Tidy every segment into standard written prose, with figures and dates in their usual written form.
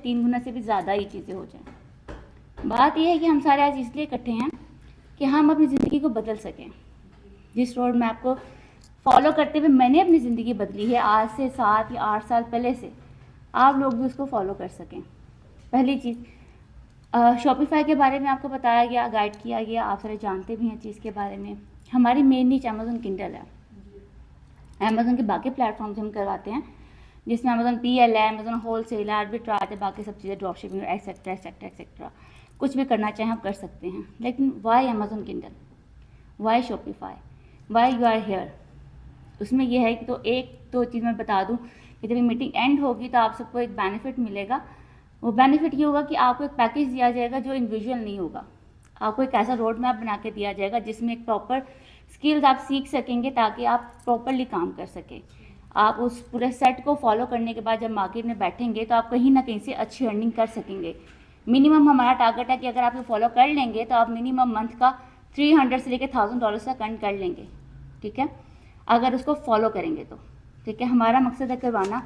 3 गुना से भी ज़्यादा ही चीज़ें हो जाएं। बात यह है कि हम सारे आज इसलिए इकट्ठे हैं कि हम अपनी ज़िंदगी को बदल सकें। जिस रोड मैप को फॉलो करते हुए मैंने अपनी ज़िंदगी बदली है आज से 7 या 8 साल पहले से, आप लोग भी उसको फॉलो कर सकें। पहली चीज़, शॉपिफाई के बारे में आपको बताया गया, गाइड किया गया, आप सारे जानते भी हैं चीज़ के बारे में। हमारी मेन नीच अमेज़न किंडल है। अमेज़न के बाकी प्लेटफॉर्म्स हम करवाते हैं, जिसमें अमेज़न PL है, अमेज़न होलसेल है, आर्बिट्राज है, बाकी सब चीज़ें, drop shipping etcetera etcetera etcetera. कुछ भी करना चाहें आप कर सकते हैं, लेकिन why Amazon Kindle, why Shopify, why you are here? उसमें यह है कि तो एक तो चीज़ मैं बता दूं कि जब मीटिंग एंड होगी तो आप सबको एक बेनिफिट मिलेगा। वो बेनिफिट ये होगा कि आपको एक पैकेज दिया जाएगा जो इंडिविजुअल नहीं होगा। आपको एक ऐसा रोड मैप बना के दिया जाएगा जिसमें एक प्रॉपर स्किल्स आप सीख सकेंगे ताकि आप प्रॉपरली काम कर सकें। आप उस पूरे सेट को फॉलो करने के बाद जब मार्केट में बैठेंगे तो आप कहीं ना कहीं से अच्छी अर्निंग कर सकेंगे। मिनिमम हमारा टारगेट है कि अगर आप ये फॉलो कर लेंगे तो आप मिनिमम मंथ का 300 से लेकर $1000 तक अर्न कर लेंगे, ठीक है, अगर उसको फॉलो करेंगे तो, ठीक है। हमारा मकसद है करवाना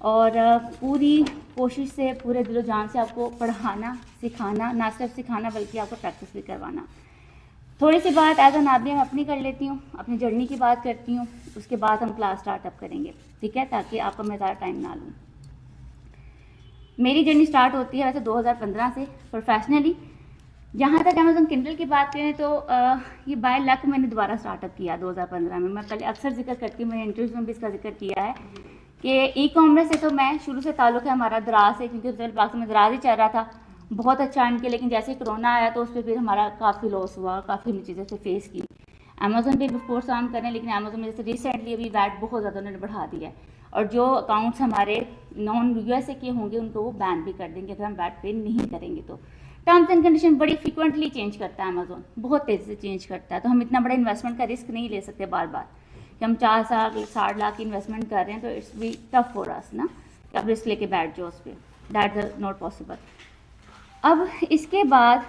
और पूरी कोशिश से, पूरे दिलो जान से आपको पढ़ाना, सिखाना, ना सिर्फ सिखाना बल्कि आपको प्रैक्टिस भी करवाना। थोड़ी सी बात एज एन आदमी मैं अपनी कर लेती हूँ, अपनी जर्नी की बात करती हूँ, उसके बाद हम क्लास स्टार्टअप करेंगे, ठीक है, ताकि आपका मैं ज़्यादा टाइम ना लूँ। मेरी जर्नी स्टार्ट होती है वैसे 2015 से प्रोफेशनली। जहाँ तक अमेज़न किंडल की बात करें तो ये बाय लक मैंने दोबारा स्टार्टअप किया 2015 में। मैं पहले अक्सर जिक्र करती हूँ, मैंने इंटरव्यूज में भी इसका जिक्र किया है कि ई-कॉमर्स से तो मैं शुरू से ताल्लुक़ है हमारा दराज से, क्योंकि उस पाक में दराज ही चल रहा था, बहुत अच्छा अर्न किया। लेकिन जैसे कोरोना आया तो उस पर फिर हमारा काफ़ी लॉस हुआ, काफ़ी हमने चीज़ें से फेस की। अमेज़न पे ऑफकोर्स काम करें, लेकिन अमेज़न में जैसे रिसेंटली अभी वैट बहुत ज़्यादा उन्होंने बढ़ा दिया है और जो अकाउंट्स हमारे नॉन USA के होंगे उनको वो बैन भी कर देंगे अगर हम वैट पे नहीं करेंगे तो। टर्म्स एंड कंडीशन बड़ी फ्रिक्वेंटली चेंज करता है अमेज़न, बहुत तेज़ी से चेंज करता है। तो हम इतना बड़ा इन्वेस्टमेंट का रिस्क नहीं ले सकते बार बार कि हम 4-60 लाख की इन्वेस्टमेंट कर रहे हैं तो it's be tough for us ना कि आप रिस्क लेके बैठ जाओ उस पर, दैट इज नॉट पॉसिबल। अब इसके बाद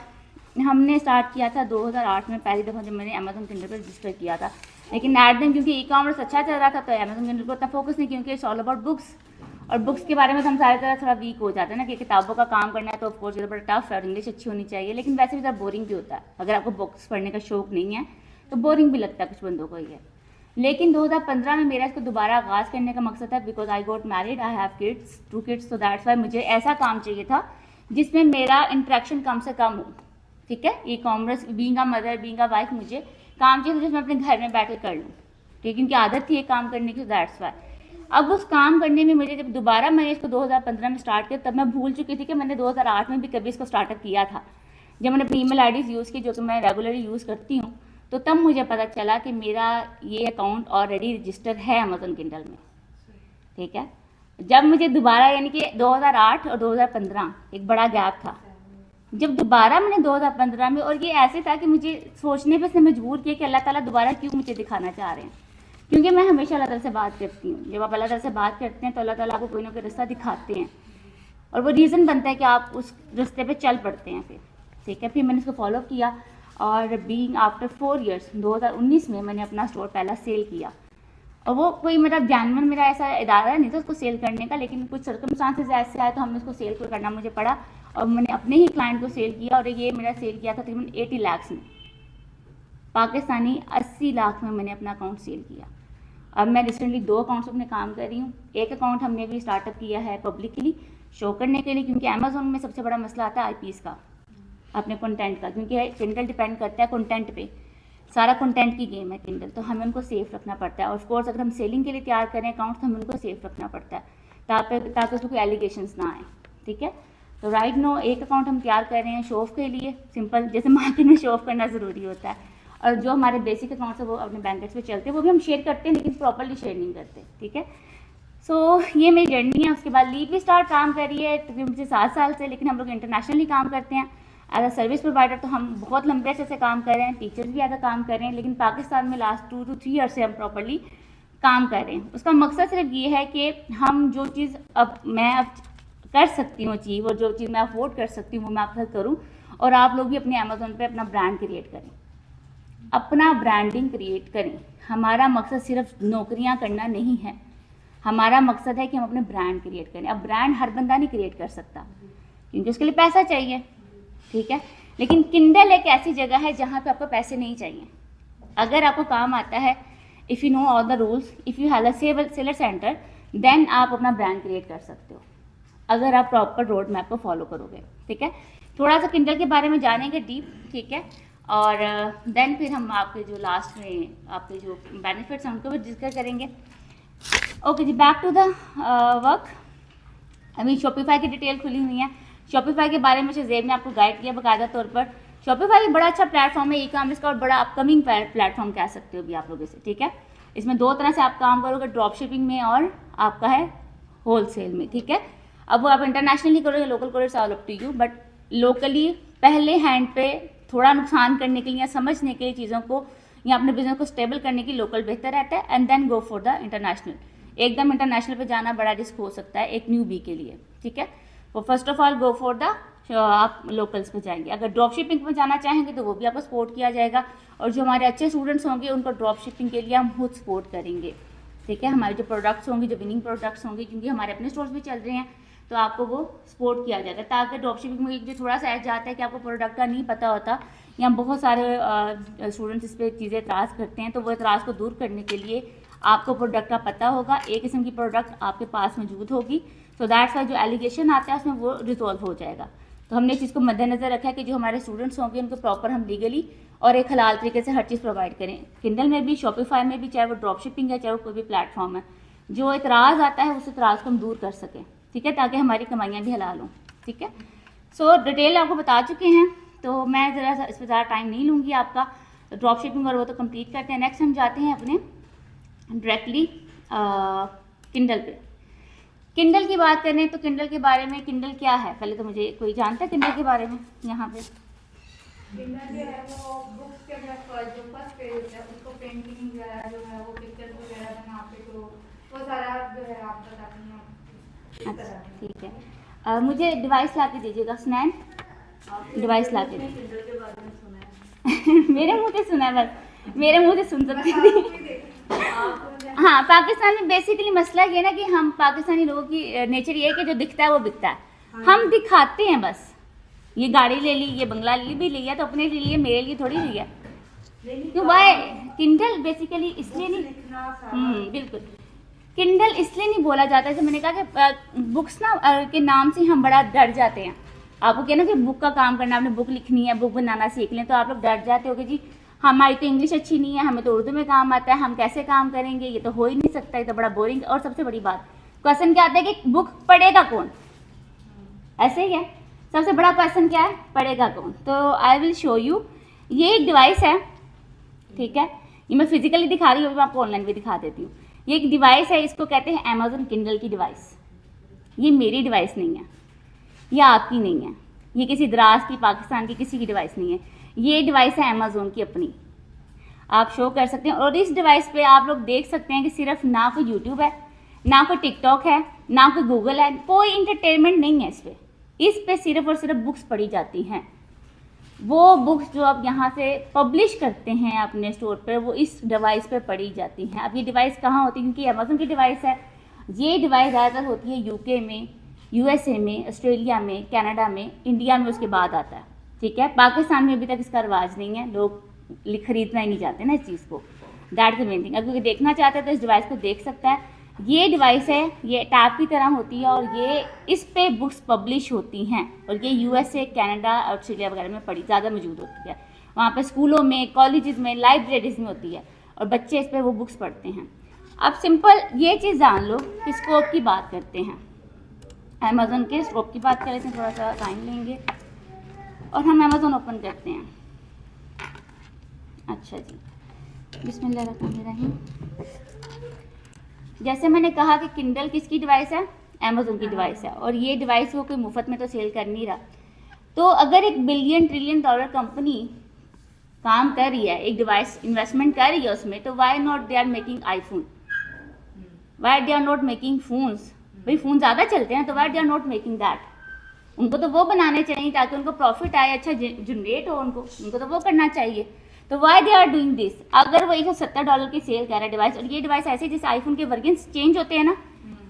हमने स्टार्ट किया था 2008 में, पहली दफ़ा जब मैंने अमेज़न किंडल पर रजिस्टर किया था। लेकिन एट देन क्योंकि ई-कॉमर्स अच्छा चल रहा था तो अमेज़न किंडल को इतना फोकस नहीं, क्योंकि इट्स ऑल अबाउट बुक्स, और बुक्स के बारे में तो हम सारी तरह थोड़ा वीक हो जाते हैं ना कि किताबों का काम करना है तो ऑफकोर्स ये बड़ा टफ है और इंग्लिश अच्छी होनी चाहिए, लेकिन वैसे भी ज़रा बोरिंग भी होता है। अगर आपको बुक्स पढ़ने का शौक नहीं है तो बोरिंग भी लगता है कुछ बंदों को ही है। लेकिन 2015 में मेरा इसको दोबारा आगाज़ करने का मकसद था because I got married, I have kids, 2 kids, तो दैट्स वाई मुझे ऐसा काम चाहिए था जिसमें मेरा इंटरेक्शन कम से कम हो, ठीक है। E-commerce, being a mother, being a wife, मुझे काम चाहिए था जिसमें अपने घर में बैठ कर कर लूँ, ठीक है, क्योंकि आदत थी एक काम करने की, दैट्स वाई। अब उस काम करने में मुझे जब दोबारा मैंने इसको 2015 में स्टार्ट किया तब मैं भूल चुकी थी कि मैंने 2008 में भी कभी इसको स्टार्टअप किया था। जब मैंने अपनी ईमेल आईडीज़ यूज़ की जो कि मैं रेगुलरली यूज़ करती हूँ, तो तब मुझे पता चला कि मेरा ये अकाउंट ऑलरेडी रजिस्टर है अमेज़न किंडल में, ठीक है। जब मुझे दोबारा, यानी कि 2008 और 2015 एक बड़ा गैप था, जब दोबारा मैंने 2015 में, और ये ऐसे था कि मुझे सोचने पे से मजबूर किया कि अल्लाह ताला दोबारा क्यों मुझे दिखाना चाह रहे हैं, क्योंकि मैं हमेशा अल्लाह ताला से बात करती हूँ। जब आप अल्लाह ताला से बात करते हैं तो अल्लाह ताला आपको कोई ना कोई रास्ता दिखाते हैं और वो रीज़न बनता है कि आप उस रास्ते पे चल पड़ते हैं फिर, ठीक है। फिर मैंने इसको फॉलो किया और बीइंग आफ्टर 4 ईयर्स 2019 में मैंने अपना स्टोर पहला सेल किया। और वो कोई मेरा जानवर, मेरा ऐसा इदारा नहीं था उसको सेल करने का, लेकिन कुछ सर्कमस्टांसेस ऐसे आए तो हमने उसको सेल करना मुझे पड़ा और मैंने अपने ही क्लाइंट को सेल किया। और ये मेरा सेल किया था तकरीबन 80 लाख में, पाकिस्तानी 80 लाख में मैंने अपना अकाउंट सेल किया। अब मैं रिसेंटली 2 अकाउंट्स अपने काम कर रही हूँ। एक अकाउंट हमने भी स्टार्टअप किया है पब्लिकली शो करने के लिए, क्योंकि अमेज़न में सबसे बड़ा मसला आता है IPs का, अपने कंटेंट का, क्योंकि किंडल डिपेंड करता है कंटेंट पे, सारा कंटेंट की गेम है किंडल, तो हमें उनको सेफ रखना पड़ता है। और ऑफकोर्स अगर हम सेलिंग के लिए तैयार करें अकाउंट तो हमें उनको सेफ रखना पड़ता है ताकि उसमें कोई एलिगेशंस ना आए, ठीक है। तो राइट नो एक अकाउंट हम तैयार कर रहे हैं शो ऑफ के लिए, सिंपल, जैसे मार्केट में शो ऑफ करना ज़रूरी होता है। और जो हमारे बेसिक अकाउंट्स है वो अपने बैंकर्स पे चलते हैं, वो भी हम शेयर करते हैं लेकिन प्रॉपरली शेयर नहीं करते, ठीक है। सो ये मेरी जर्नी है। उसके बाद लीव भी स्टार्ट काम करी है तकरीबन मुझे 7 साल से, लेकिन हम लोग इंटरनेशनली काम करते हैं एज अ सर्विस प्रोवाइडर, तो हम बहुत लंबे अर्से से काम कर रहे हैं, टीचर्स भी एज अ काम कर रहे हैं, लेकिन पाकिस्तान में लास्ट 2 to 3 ईयर से हम प्रॉपरली काम कर रहे हैं। उसका मकसद सिर्फ ये है कि हम जो चीज़ मैं कर सकती हूँ अचीव, और जो चीज़ मैं अफोर्ड कर सकती हूँ वो मैं आपके साथ करूँ, और आप लोग भी अपने अमेज़न पे अपना ब्रांड क्रिएट करें, अपना ब्रांडिंग क्रिएट करें। हमारा मकसद सिर्फ नौकरियां करना नहीं है, हमारा मकसद है कि हम अपने ब्रांड क्रिएट करें। अब ब्रांड हर बंदा नहीं क्रिएट कर सकता क्योंकि उसके लिए पैसा चाहिए, ठीक है। लेकिन किंडल एक ऐसी जगह है जहाँ पे आपको पैसे नहीं चाहिए। अगर आपको काम आता है, if you know all the rules, if you have a seller centre, then आप अपना ब्रांड क्रिएट कर सकते हो अगर आप प्रॉपर रोड मैप को फॉलो करोगे, ठीक है। थोड़ा सा किंडल के बारे में जानेंगे डीप, ठीक है, और देन फिर हम आपके जो लास्ट में आपके जो बेनिफिट्स हैं उनको भी डिस्कस करेंगे। ओके जी, बैक टू द वर्क। अभी शॉपिफाई की डिटेल खुली हुई है। शॉपिफाई के बारे में ज़ेब ने आपको गाइड किया बाकायदा तौर पर। शॉपिफाई एक बड़ा अच्छा प्लेटफॉर्म है ई-कॉमर्स का और बड़ा अपकमिंग प्लेटफॉर्म कह सकते हो भी आप लोग इसे, ठीक है। इसमें दो तरह से आप काम करोगे, ड्रॉप शिपिंग में और आपका है होलसेल में, ठीक है। अब वो आप इंटरनेशनली करोगे, लोकल करोगे, all up to you, but locally पहले हैंड पे थोड़ा नुकसान करने के लिए या समझने के लिए चीज़ों को या अपने बिजनेस को स्टेबल करने के लिए लोकल बेहतर रहता है, and then go for the international. एकदम इंटरनेशनल पे जाना बड़ा रिस्क हो सकता है एक न्यू बी के लिए, ठीक है। तो first of all go for the आप लोकल्स पे जाएंगे। अगर ड्रॉप शिपिंग में जाना चाहेंगे तो वो भी आपको सपोर्ट किया जाएगा, और जो हमारे अच्छे स्टूडेंट्स होंगे उनको ड्रॉप शिपिंग के लिए हम खुद सपोर्ट करेंगे, ठीक है। हमारे जो प्रोडक्ट्स होंगे, जो विनिंग प्रोडक्ट्स होंगे, क्योंकि हमारे अपने स्टोर्स भी चल रहे हैं, तो आपको वो सपोर्ट किया जाएगा। ताकि ड्रॉप शिपिंग में जो थोड़ा सा ऐड जाता है कि आपको प्रोडक्ट का नहीं पता होता, या बहुत सारे स्टूडेंट्स इस पर चीज़ें एतराज़ करते हैं, तो वो एतराज़ को दूर करने के लिए आपको प्रोडक्ट का पता होगा, एक किस्म की प्रोडक्ट आपके पास मौजूद होगी, सो दैट्स वाई जो एलिगेशन आता है उसमें वो रिजॉल्व हो जाएगा। तो हमने इस चीज़ को मद्देनजर रखा है कि जो हमारे स्टूडेंट्स होंगे उनको प्रॉपर हम लीगली और एक हलाल तरीके से हर चीज़ प्रोवाइड करें। किंडल में भी, शॉपिफाई में भी, चाहे वो ड्रॉप शिपिंग है, चाहे वो कोई भी प्लेटफॉर्म है, जो एतराज़ आता है उस एतराज़ को हम दूर कर सकें, ठीक है, ताकि हमारी कमाइयाँ भी हलाल हों, ठीक है। सो डिटेल आपको बता चुके हैं, तो मैं ज़रा इस पर ज़्यादा टाइम नहीं लूँगी आपका। तो ड्रॉप शिपिंग और वो तो कंप्लीट करते हैं। नेक्स्ट हम जाते हैं अपने डायरेक्टली किंडल पे। किंडल की बात करें तो किंडल के बारे में, किंडल क्या है पहले तो मुझे कोई जानता है किंडल के बारे में यहाँ पे? किंडल जो है वो बुक्स के अंदर जो फर्स्ट पेज होता है उसको पेंटिंग वगैरह जो है वो पिक्चर वगैरह बना के, तो वो सारा जो है आप बताती हैं। अच्छा ठीक है, मुझे डिवाइस ला के दीजिएगा, स्नैन डिवाइस ला के किंडल के बारे में सुना है। मेरे मुँह से सुना है, बस मेरे मुँह से सुन सकती थी। हाँ, पाकिस्तान में बेसिकली मसला ये ना कि हम पाकिस्तानी लोगों की नेचर ये है कि जो दिखता है वो बिकता है। हम दिखाते हैं बस, ये गाड़ी ले ली, ये बंगला भी लिया, तो अपने लिए, मेरे लिए थोड़ी लिया। क्यों भाई? किंडल बेसिकली इसलिए नहीं, बिल्कुल किंडल इसलिए नहीं बोला जाता, जैसे मैंने कहा कि बुक्स ना के नाम से हम बड़ा डर जाते हैं। आपको क्या ना कि बुक का काम करना, आपने बुक लिखनी है, बुक बनाना सीख लें, तो आप लोग डर जाते हो कि जी हमारी तो इंग्लिश अच्छी नहीं है, हमें तो उर्दू में काम आता है, हम कैसे काम करेंगे, ये तो हो ही नहीं सकता, ये तो बड़ा बोरिंग। और सबसे बड़ी बात, क्वेश्चन क्या आता है कि बुक पढ़ेगा कौन? ऐसे ही है, सबसे बड़ा क्वेश्चन क्या है, पढ़ेगा कौन? तो आई विल शो यू, ये एक डिवाइस है, ठीक है, ये मैं फिजिकली दिखा रही हूँ, मैं आपको ऑनलाइन भी दिखा देती हूँ। ये एक डिवाइस है, इसको कहते हैं अमेजोन किंडल की डिवाइस। ये मेरी डिवाइस नहीं है, ये आपकी नहीं है, ये किसी दराज की, पाकिस्तान की किसी की डिवाइस नहीं है, ये डिवाइस है अमेजोन की अपनी। आप शो कर सकते हैं, और इस डिवाइस पे आप लोग देख सकते हैं कि सिर्फ ना कोई यूट्यूब है, ना कोई टिकटॉक है, ना कोई गूगल है, कोई इंटरटेनमेंट नहीं है इस पे सिर्फ और सिर्फ बुक्स पढ़ी जाती हैं। वो बुक्स जो आप यहाँ से पब्लिश करते हैं अपने स्टोर पर, वो इस डिवाइस पे पढ़ी जाती हैं। अब ये डिवाइस कहाँ होती है? क्योंकि अमेजोन की डिवाइस है, ये डिवाइस ज़्यादातर होती है यूके में, यूएसए में, ऑस्ट्रेलिया में, कनाडा में, इंडिया में उसके बाद आता है, ठीक है। पाकिस्तान में अभी तक इसका रिवाज नहीं है, लोग खरीदना ही नहीं चाहते ना इस चीज़ को, दैट द मेन थिंग। अगर कोई देखना चाहता है तो इस डिवाइस को देख सकता है। ये डिवाइस है, ये टैब की तरह होती है, और ये इस पे बुक्स पब्लिश होती हैं, और ये यूएसए, कनाडा, ऑस्ट्रेलिया वगैरह में पढ़ी ज़्यादा मौजूद होती है। वहाँ पे स्कूलों में, कॉलेजेस में, लाइब्रेरीज में होती है, और बच्चे इस पर वो बुक्स पढ़ते हैं। अब सिंपल ये चीज़ जान लो कि स्कोप की बात करते हैं, अमेजोन के स्कोप की बात कर लेते हैं, थोड़ा सा टाइम लेंगे और हम अमेजोन ओपन करते हैं। अच्छा जी, बिस्मिल्लाहिर्रहमानिर्रहीम। जैसे मैंने कहा कि किंडल किसकी डिवाइस है? अमेजोन की डिवाइस है, और ये डिवाइस वो कोई मुफ्त में तो सेल कर नहीं रहा। तो अगर एक बिलियन ट्रिलियन डॉलर कंपनी काम कर रही है, एक डिवाइस इन्वेस्टमेंट कर रही है उसमें, तो why not they are making iPhone, why they are not making phones? भाई फ़ोन ज़्यादा चलते हैं, तो why they are not making that? उनको तो वो बनाने चाहिए ताकि उनको प्रॉफिट आए, अच्छा जनरेट हो, उनको तो वो करना चाहिए। तो why they are doing this? अगर वो $170 की सेल कर रहा है डिवाइस, और ये डिवाइस ऐसे जैसे आईफोन के वर्जन चेंज होते हैं ना,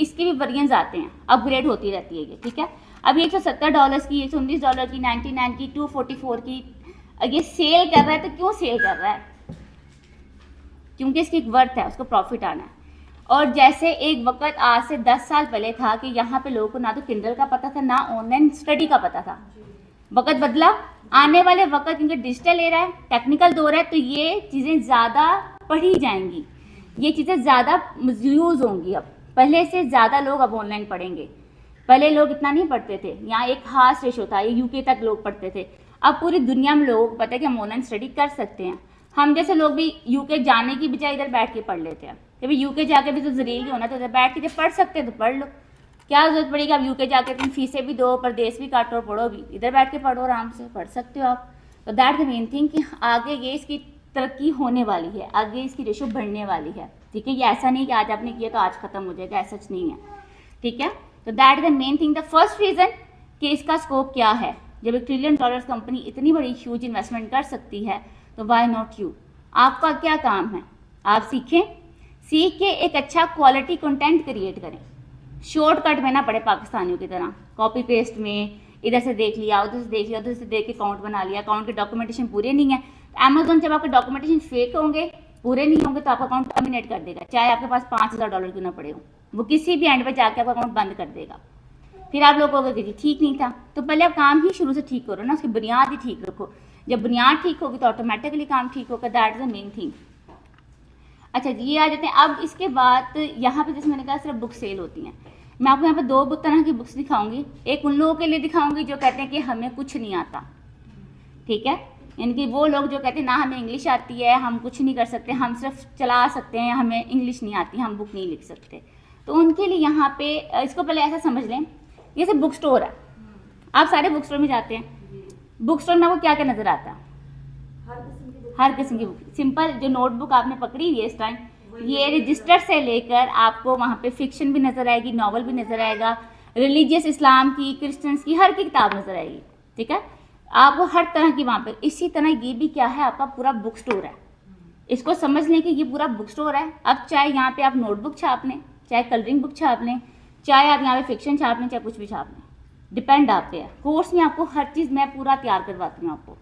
इसके भी वेरिएंट्स आते हैं, अपग्रेड होती रहती है ये, ठीक है। अब $170 की, $119 की, 99 की, 244 की, ये सेल कर रहा है तो क्यों सेल कर रहा है? क्योंकि इसकी एक वर्थ है, उसको प्रॉफिट आना है। और जैसे एक वक्त आज से 10 साल पहले था कि यहाँ पे लोगों को ना तो किंडल का पता था, ना ऑनलाइन स्टडी का पता था। वक्त बदला, आने वाले वक्त क्योंकि डिजिटल एरा है, टेक्निकल दौर है, तो ये चीज़ें ज़्यादा पढ़ी जाएंगी, ये चीज़ें ज़्यादा यूज़ होंगी। अब पहले से ज़्यादा लोग अब ऑनलाइन पढ़ेंगे। पहले लोग इतना नहीं पढ़ते थे, यहाँ एक खास रेशो था, ये यूके तक लोग पढ़ते थे। अब पूरी दुनिया में लोगों को पता है कि हम ऑनलाइन स्टडी कर सकते हैं। हम जैसे लोग भी यूके जाने की बजाय इधर बैठ के पढ़ लेते हैं। जब यूके जाके भी तो जरील ही होना, तो इधर बैठ के जब पढ़ सकते हैं तो पढ़ लो, क्या जरूरत पड़ेगी अब यूके जाके तुम फीसें भी दो, परदेश भी काटो, पढ़ो भी, इधर बैठ के पढ़ो, आराम से पढ़ सकते हो आप। तो दैट द मेन थिंग कि आगे ये इसकी तरक्की होने वाली है, आगे इसकी रेशो बढ़ने वाली है, ठीक है। ये ऐसा नहीं कि आज आपने किया तो आज खत्म हो जाएगा, ऐसा सच नहीं है, ठीक है। तो that the main thing, the first reason कि इसका स्कोप क्या है। जब $1 ट्रिलियन कंपनी इतनी बड़ी ह्यूज इन्वेस्टमेंट कर सकती है तो वाई नॉट यू। आपका क्या काम है, आप सीखें, सीख के एक अच्छा क्वालिटी कंटेंट क्रिएट करें, शॉर्टकट में ना पड़े पाकिस्तानियों की तरह कॉपी पेस्ट में, इधर से देख लिया, उधर से देख लिया, उधर से देख के अकाउंट बना लिया, अकाउंट के डॉक्यूमेंटेशन पूरे नहीं है। अमेजोन जब आपके डॉक्यूमेंटेशन फेक होंगे, पूरे नहीं होंगे, तो आपका अकाउंट टर्मिनेट कर देगा, चाहे आपके पास $5000 क्यों ना पड़े हो, वो किसी भी एंड पे जाके आपका अकाउंट बंद कर देगा। फिर आप लोग कहोगे कि ठीक नहीं था, तो पहले आप काम ही शुरू से ठीक करो ना, उसकी बुनियाद ही ठीक रखो। जब बुनियाद ठीक होगी तो ऑटोमेटिकली काम ठीक होगा, that is the main thing. अच्छा जी, ये आ जाते हैं अब इसके बाद यहाँ पे, जैसे मैंने कहा सिर्फ बुक सेल होती हैं। मैं आपको यहाँ पे 2 तरह की बुक्स दिखाऊंगी। एक उन लोगों के लिए दिखाऊंगी जो कहते हैं कि हमें कुछ नहीं आता, ठीक है, यानी कि वो लोग जो कहते हैं ना हमें इंग्लिश आती है, हम कुछ नहीं कर सकते, हम सिर्फ चला सकते हैं, हमें इंग्लिश नहीं आती, हम बुक नहीं लिख सकते। तो उनके लिए यहाँ पे इसको पहले ऐसा समझ लें, जैसे बुक स्टोर है, आप सारे बुक स्टोर में जाते हैं, बुक स्टोर में आपको क्या क्या नजर आता है? हर किस्म की बुक। सिंपल जो नोटबुक आपने पकड़ी हुई है इस टाइम, ये रजिस्टर से लेकर आपको वहाँ पे फिक्शन भी नजर आएगी, नॉवल भी नजर आएगा, रिलीजियस इस्लाम की, क्रिश्चियंस की, हर की किताब नजर आएगी, ठीक है। आपको हर तरह की वहाँ पे, इसी तरह ये भी क्या है, आपका पूरा बुक स्टोर है। इसको समझ लें कि ये पूरा बुक स्टोर है। अब चाहे यहाँ पे आप नोटबुक छाप लें, चाहे कलरिंग बुक छाप लें, चाहे आप यहाँ पे फिक्शन छाप लें, चाहे कुछ भी छाप लें, डिपेंड आप पे है। कोर्स में आपको हर चीज़ मैं पूरा तैयार करवाती हूँ, आपको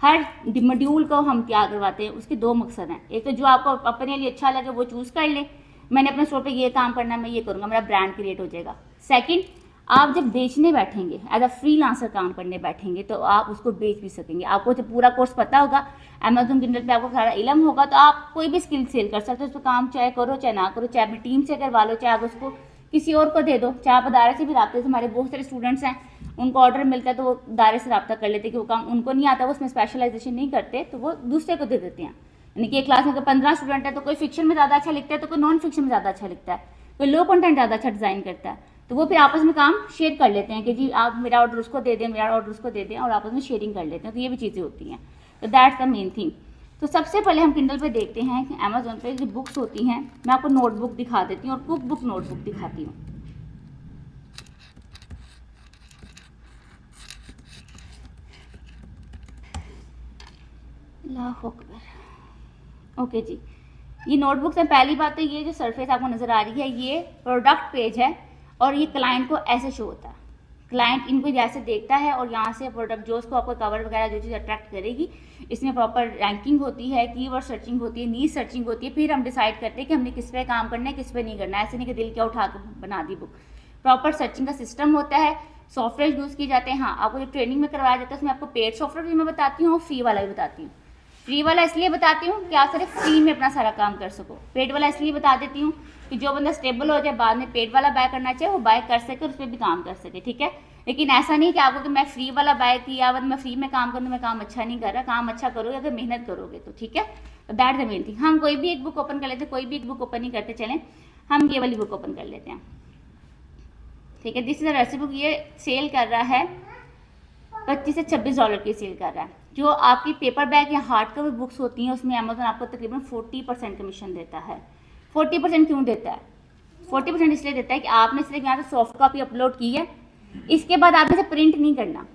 हर मॉड्यूल को हम तैयार करवाते हैं। उसके 2 मकसद हैं, एक तो जो आपको अपने लिए अच्छा लगे वो चूज़ कर ले, मैंने अपने स्टोर पे ये काम करना है, मैं ये करूँगा, मेरा ब्रांड क्रिएट हो जाएगा। सेकंड, आप जब बेचने बैठेंगे, एज अ फ्रीलांसर काम करने बैठेंगे, तो आप उसको बेच भी सकेंगे। आपको जब पूरा कोर्स पता होगा, अमेजोन किंडल पे आपको सारा इल्म होगा, तो आप कोई भी स्किल सेल कर सकते हो। उस पर काम चाहे करो चाहे ना करो, चाहे अपनी टीम से करवा लो, चाहे आप उसको किसी और को दे दो, चाहे आप दायरे से भी रब्ते से, हमारे बहुत सारे स्टूडेंट्स हैं, उनको ऑर्डर मिलता है तो वो दायरे से रब्ता कर लेते हैं कि वो काम उनको नहीं आता, वो उसमें स्पेशलाइजेशन नहीं करते, तो वो दूसरे को दे देते हैं। यानी कि एक क्लास में अगर 15 स्टूडेंट है तो कोई फिक्शन में ज़्यादा अच्छा लिखता है, तो कोई नॉन फिक्शन में ज़्यादा अच्छा लिखता है, कोई लो कंटेंट ज़्यादा अच्छा डिज़ाइन करता है, तो वो फिर आपस में काम शेयर कर लेते हैं कि जी आप मेरा ऑर्डर उसको दे दें, मेरा ऑर्डर उसको दे दें, और आपस में शेयरिंग कर लेते हैं। तो ये भी चीज़ें होती हैं, तो दैट्स द मेन थिंग। तो सबसे पहले हम किंडल पे देखते हैं कि अमेजोन पे जो बुक्स होती हैं, मैं आपको नोटबुक दिखा देती हूँ और कुक बुक नोटबुक दिखाती हूँ। अल्लाह अकबर। ओके जी, ये नोटबुक्स है। पहली बात तो ये जो सरफेस आपको नज़र आ रही है, ये प्रोडक्ट पेज है, और ये क्लाइंट को ऐसे शो होता है। क्लाइंट इनको जैसे देखता है और यहाँ से प्रोडक्ट जो उसको आपको कवर वगैरह जो चीज़ अट्रैक्ट करेगी, इसमें प्रॉपर रैंकिंग होती है, कीवर्ड सर्चिंग होती है, नीश सर्चिंग होती है। फिर हम डिसाइड करते हैं कि हमने किस पे काम करना है, किस पे नहीं करना है। ऐसे नहीं कि दिल क्या उठा के बना दी बुक। प्रॉपर सर्चिंग का सिस्टम होता है, सॉफ्टवेयर यूज़ किए जाते हैं। हाँ, आपको जो ट्रेनिंग में करवाया जाता है उसमें आपको पेड सॉफ्टवेयर भी मैं बताती हूँ और फ्री वाला भी बताती हूँ। फ्री वाला इसलिए बताती हूँ कि आप सिर्फ फ्री में अपना सारा काम कर सको। पेड वाला इसलिए बता देती हूँ कि जो बंदा स्टेबल हो जाए, बाद में पेड वाला बाय करना चाहे वो बाय कर सके और उस पर भी काम कर सके, ठीक है। लेकिन ऐसा नहीं कि आपको कि मैं फ्री वाला बाय किया, बस मैं फ्री में काम करूँ, मैं काम अच्छा नहीं कर रहा। काम अच्छा करोगे अगर मेहनत करोगे तो, ठीक है। तो दैट द मेन थिंग। हम कोई भी एक बुक ओपन कर लेते हैं, कोई भी एक बुक ओपन नहीं करते, चलें हम ये वाली बुक ओपन कर लेते हैं, ठीक है। This is a recipe book, ये सेल कर रहा है $25 से $26 की सेल कर रहा है। जो आपकी पेपर बैग या हार्ड कवर बुक्स होती हैं उसमें अमेजोन आपको तकरीबन 40% कमीशन देता है। 40% क्यों देता है? 40% इसलिए देता है कि आपने सिर्फ यहाँ से सॉफ्ट कॉपी अपलोड की है, इसके बाद आपने से प्रिंट नहीं करना,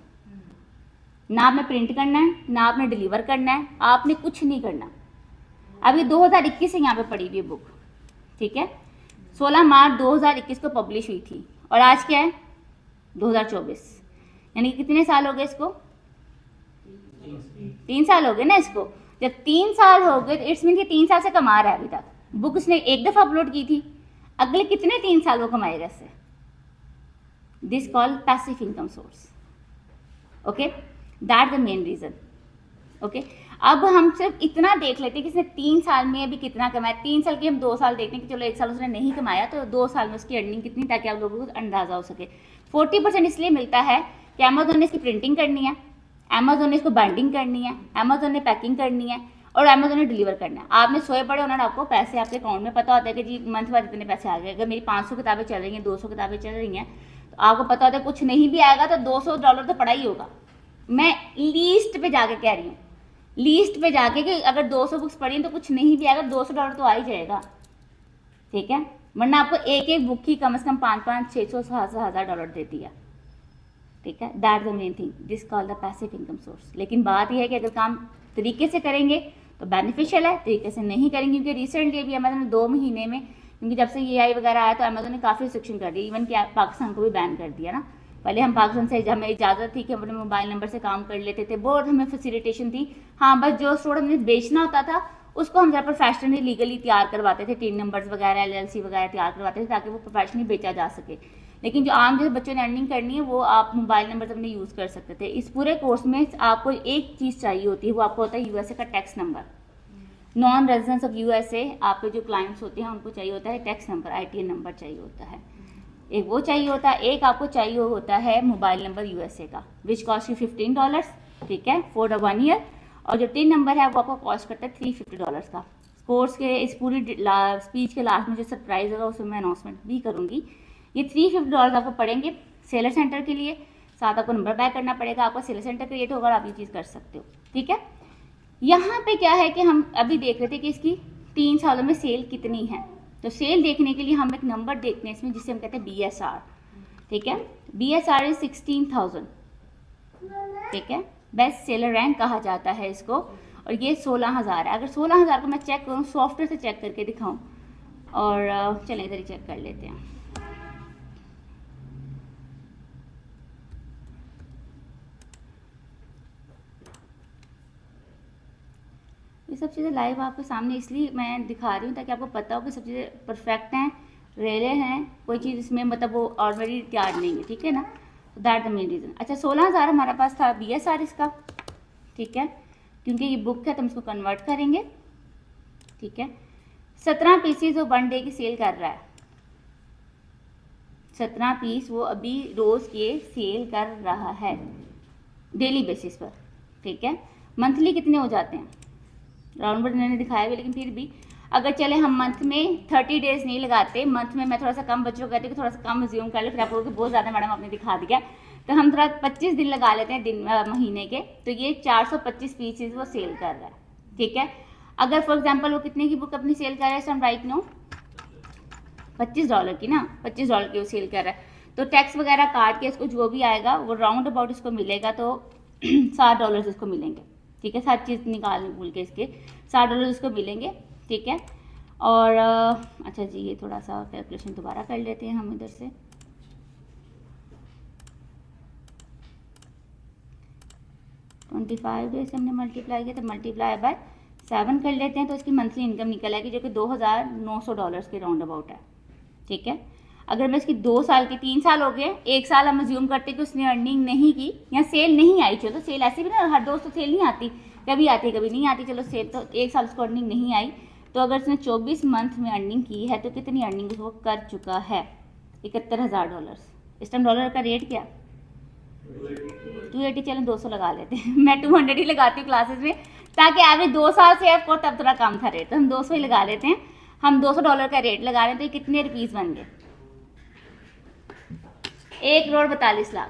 ना आपने प्रिंट करना है, ना आपने डिलीवर करना है, आपने कुछ नहीं करना। अब ये 2021 से यहाँ पे पड़ी हुई बुक, ठीक है। 16 मार्च 2021 को पब्लिश हुई थी और आज क्या है 2024, यानी कि कितने साल हो गए इसको? 3 साल हो गए ना इसको। जब 3 साल हो गए तो इट्स मीन कि 3 साल से कमा रहा है अभी तक। बुक उसने एक दफ़ा अपलोड की थी, अगले कितने 3 साल वो कमाएगा इससे? This called passive income source. Okay, that the main reason. Okay, अब हम सिर्फ इतना देख लेते हैं कि इसने 3 साल में अभी कितना कमाया। 3 साल की हम 2 साल देखते हैं कि चलो 1 साल उसने नहीं कमाया तो 2 साल में उसकी अर्निंग कितनी, ताकि आप लोगों को अंदाज़ा हो सके। 40% इसलिए मिलता है कि अमेजोन ने इसकी प्रिंटिंग करनी है, अमेजोन ने इसको बाइंडिंग करनी है, अमेजोन ने पैकिंग करनी है और अमेजोन ने डिलीवर करना है। आपने सोए पड़े होना, आपको पैसे आपके अकाउंट में पता होता है कि जी मंथ बाद इतने पैसे आ गए। अगर मेरी 500 किताबें चल रही हैं, 200 किताबें चल रही हैं, तो आपको पता होता है कुछ नहीं भी आएगा तो $200 तो पड़ा ही होगा। मैं लीस्ट पे जाके कह रही हूँ, लीस्ट पे जाके कि अगर 200 बुक्स पढ़ी हैं तो कुछ नहीं भी आएगा, $200 तो आ ही जाएगा। ठीक है, वरना आपको एक एक बुक की कम से कम 500, 600, $1,000 देती है। ठीक है, that the main thing, this call the passive income source. लेकिन बात यह है कि अगर काम तरीके से करेंगे तो बेनिफिशियल है, तरीके से नहीं करेंगे, क्योंकि रिसेंटली अभी अमेजोन ने 2 महीने में, क्योंकि जब से AI वगैरह आया तो अमेजोन ने काफ़ी रिस्ट्रिक्शन कर दी, इवन कि पाकिस्तान को भी बैन कर दिया ना। पहले हम पाकिस्तान से हमें इजाज़त थी कि अपने मोबाइल नंबर से काम कर लेते थे, बहुत हमें फैसिलिटेशन थी। हाँ, बस जो स्टोर हमें बेचना होता था उसको हम ज़रा प्रोफेशनली लीगली तैयार करवाते थे, 3 नंबर्स वगैरह LLC वगैरह तैयार करवाते थे ताकि वो प्रोफेशनली बेचा जा सके। लेकिन जो आम जैसे बच्चों ने अर्निंग करनी है वो आप मोबाइल नंबर अपने यूज़ कर सकते थे। इस पूरे कोर्स में आपको एक चीज़ चाहिए होती है, वो आपको होता है USA का tax number. Non residents of USA आपके जो क्लाइंट्स होते हैं उनको चाहिए होता है टैक्स नंबर, ITN नंबर चाहिए होता है, एक वो चाहिए होता है। एक आपको चाहिए होता है मोबाइल नंबर USA का, विच कॉस्ट यू $15, ठीक है, फॉर 1 ईयर। और जो टिन नंबर है वो आपको कॉस्ट करता है $350 का। कोर्स के इस पूरी स्पीच के लास्ट में जो सरप्राइज होगा उसमें मैं अनाउंसमेंट भी करूँगी। ये $350 आपको पड़ेंगे सेलर सेंटर के लिए, साथ आपको नंबर बैक करना पड़ेगा, आपका सेलर सेंटर क्रिएट होगा और आप ये चीज़ कर सकते हो। ठीक है, यहाँ पे क्या है कि हम अभी देख रहे थे कि इसकी 3 सालों में सेल कितनी है। तो सेल देखने के लिए हम एक नंबर देखते हैं इसमें जिसे हम कहते हैं BSR। ठीक है, BSR इज 16,000। ठीक है, बेस्ट सेलर रैंक कहा जाता है इसको, और ये 16,000 है। अगर 16,000 को मैं चेक करूँ, सॉफ्टवेयर से चेक करके दिखाऊँ, और चलें इधर ही चेक कर लेते हैं। ये सब चीज़ें लाइव आपके सामने इसलिए मैं दिखा रही हूँ ताकि आपको पता हो कि सब चीज़ें परफेक्ट हैं, रेले हैं, कोई चीज़ इसमें मतलब वो ऑलरेडी तैयार नहीं है। ठीक है ना, दैट द मेन रीज़न। अच्छा, 16,000 हमारे पास था BSR इसका। ठीक है, क्योंकि ये बुक है तो हम इसको कन्वर्ट करेंगे। ठीक है, 17 पीसीज वो 1 डे की सेल कर रहा है, 17 पीस वो अभी रोज़ के सेल कर रहा है डेली बेसिस पर। ठीक है, मंथली कितने हो जाते हैं राउंड बट मैंने दिखाया हुआ, लेकिन फिर भी अगर चले हम मंथ में 30 डेज नहीं लगाते, मंथ में मैं थोड़ा सा कम बच्चों को कहती हूँ कि थोड़ा सा कम ज्यूम कर ले, फिर आप लोगों को बहुत ज़्यादा मैडम आपने दिखा दिया, तो हम थोड़ा 25 दिन लगा लेते हैं दिन महीने के, तो ये 425 पीसेज वो सेल कर रहा है। ठीक है, अगर फॉर एग्जाम्पल वो कितने की बुक अपनी सेल कर रहा है, सम राइट नो $25 की ना, $25 की वो सेल कर रहा है, तो टैक्स वगैरह काट के इसको जो भी आएगा वो राउंड अबाउट इसको मिलेगा, तो $60 इसको मिलेंगे। ठीक है, 7 चीज़ निकाल भूल के इसके $60 इसको मिलेंगे। ठीक है, और अच्छा जी ये थोड़ा सा कैलकुलेशन दोबारा कर लेते हैं हम इधर से। $25 से हमने मल्टीप्लाई किया तो मल्टीप्लाई बाय 7 कर लेते हैं, तो इसकी मंथली इनकम निकल आएगी जो कि $2,900 के राउंड अबाउट है। ठीक है, अगर मैं इसकी 2 साल की 3 साल हो गए, 1 साल हम अज्यूम करते कि उसने अर्निंग नहीं की या सेल नहीं आई, चलो सेल ऐसे भी ना हर दोस्त तो सेल नहीं आती, कभी आती है कभी नहीं आती, चलो सेल तो 1 साल उसको अर्निंग नहीं आई, तो अगर उसने 24 मंथ में अर्निंग की है तो कितनी अर्निंग वो कर चुका है? $71,000। इस टाइम डॉलर का रेट क्या? 280, चलो 200 लगा लेते हैं मैं 200 ही लगाती हूँ क्लासेस में, ताकि एवरेज 2 साल से आपको तब थोड़ा कम था रेट, तो हम 200 ही लगा लेते हैं। हम $200 का रेट लगा रहे हैं, तो ये कितने रुपीज़ बन गए? 1,42,00,000।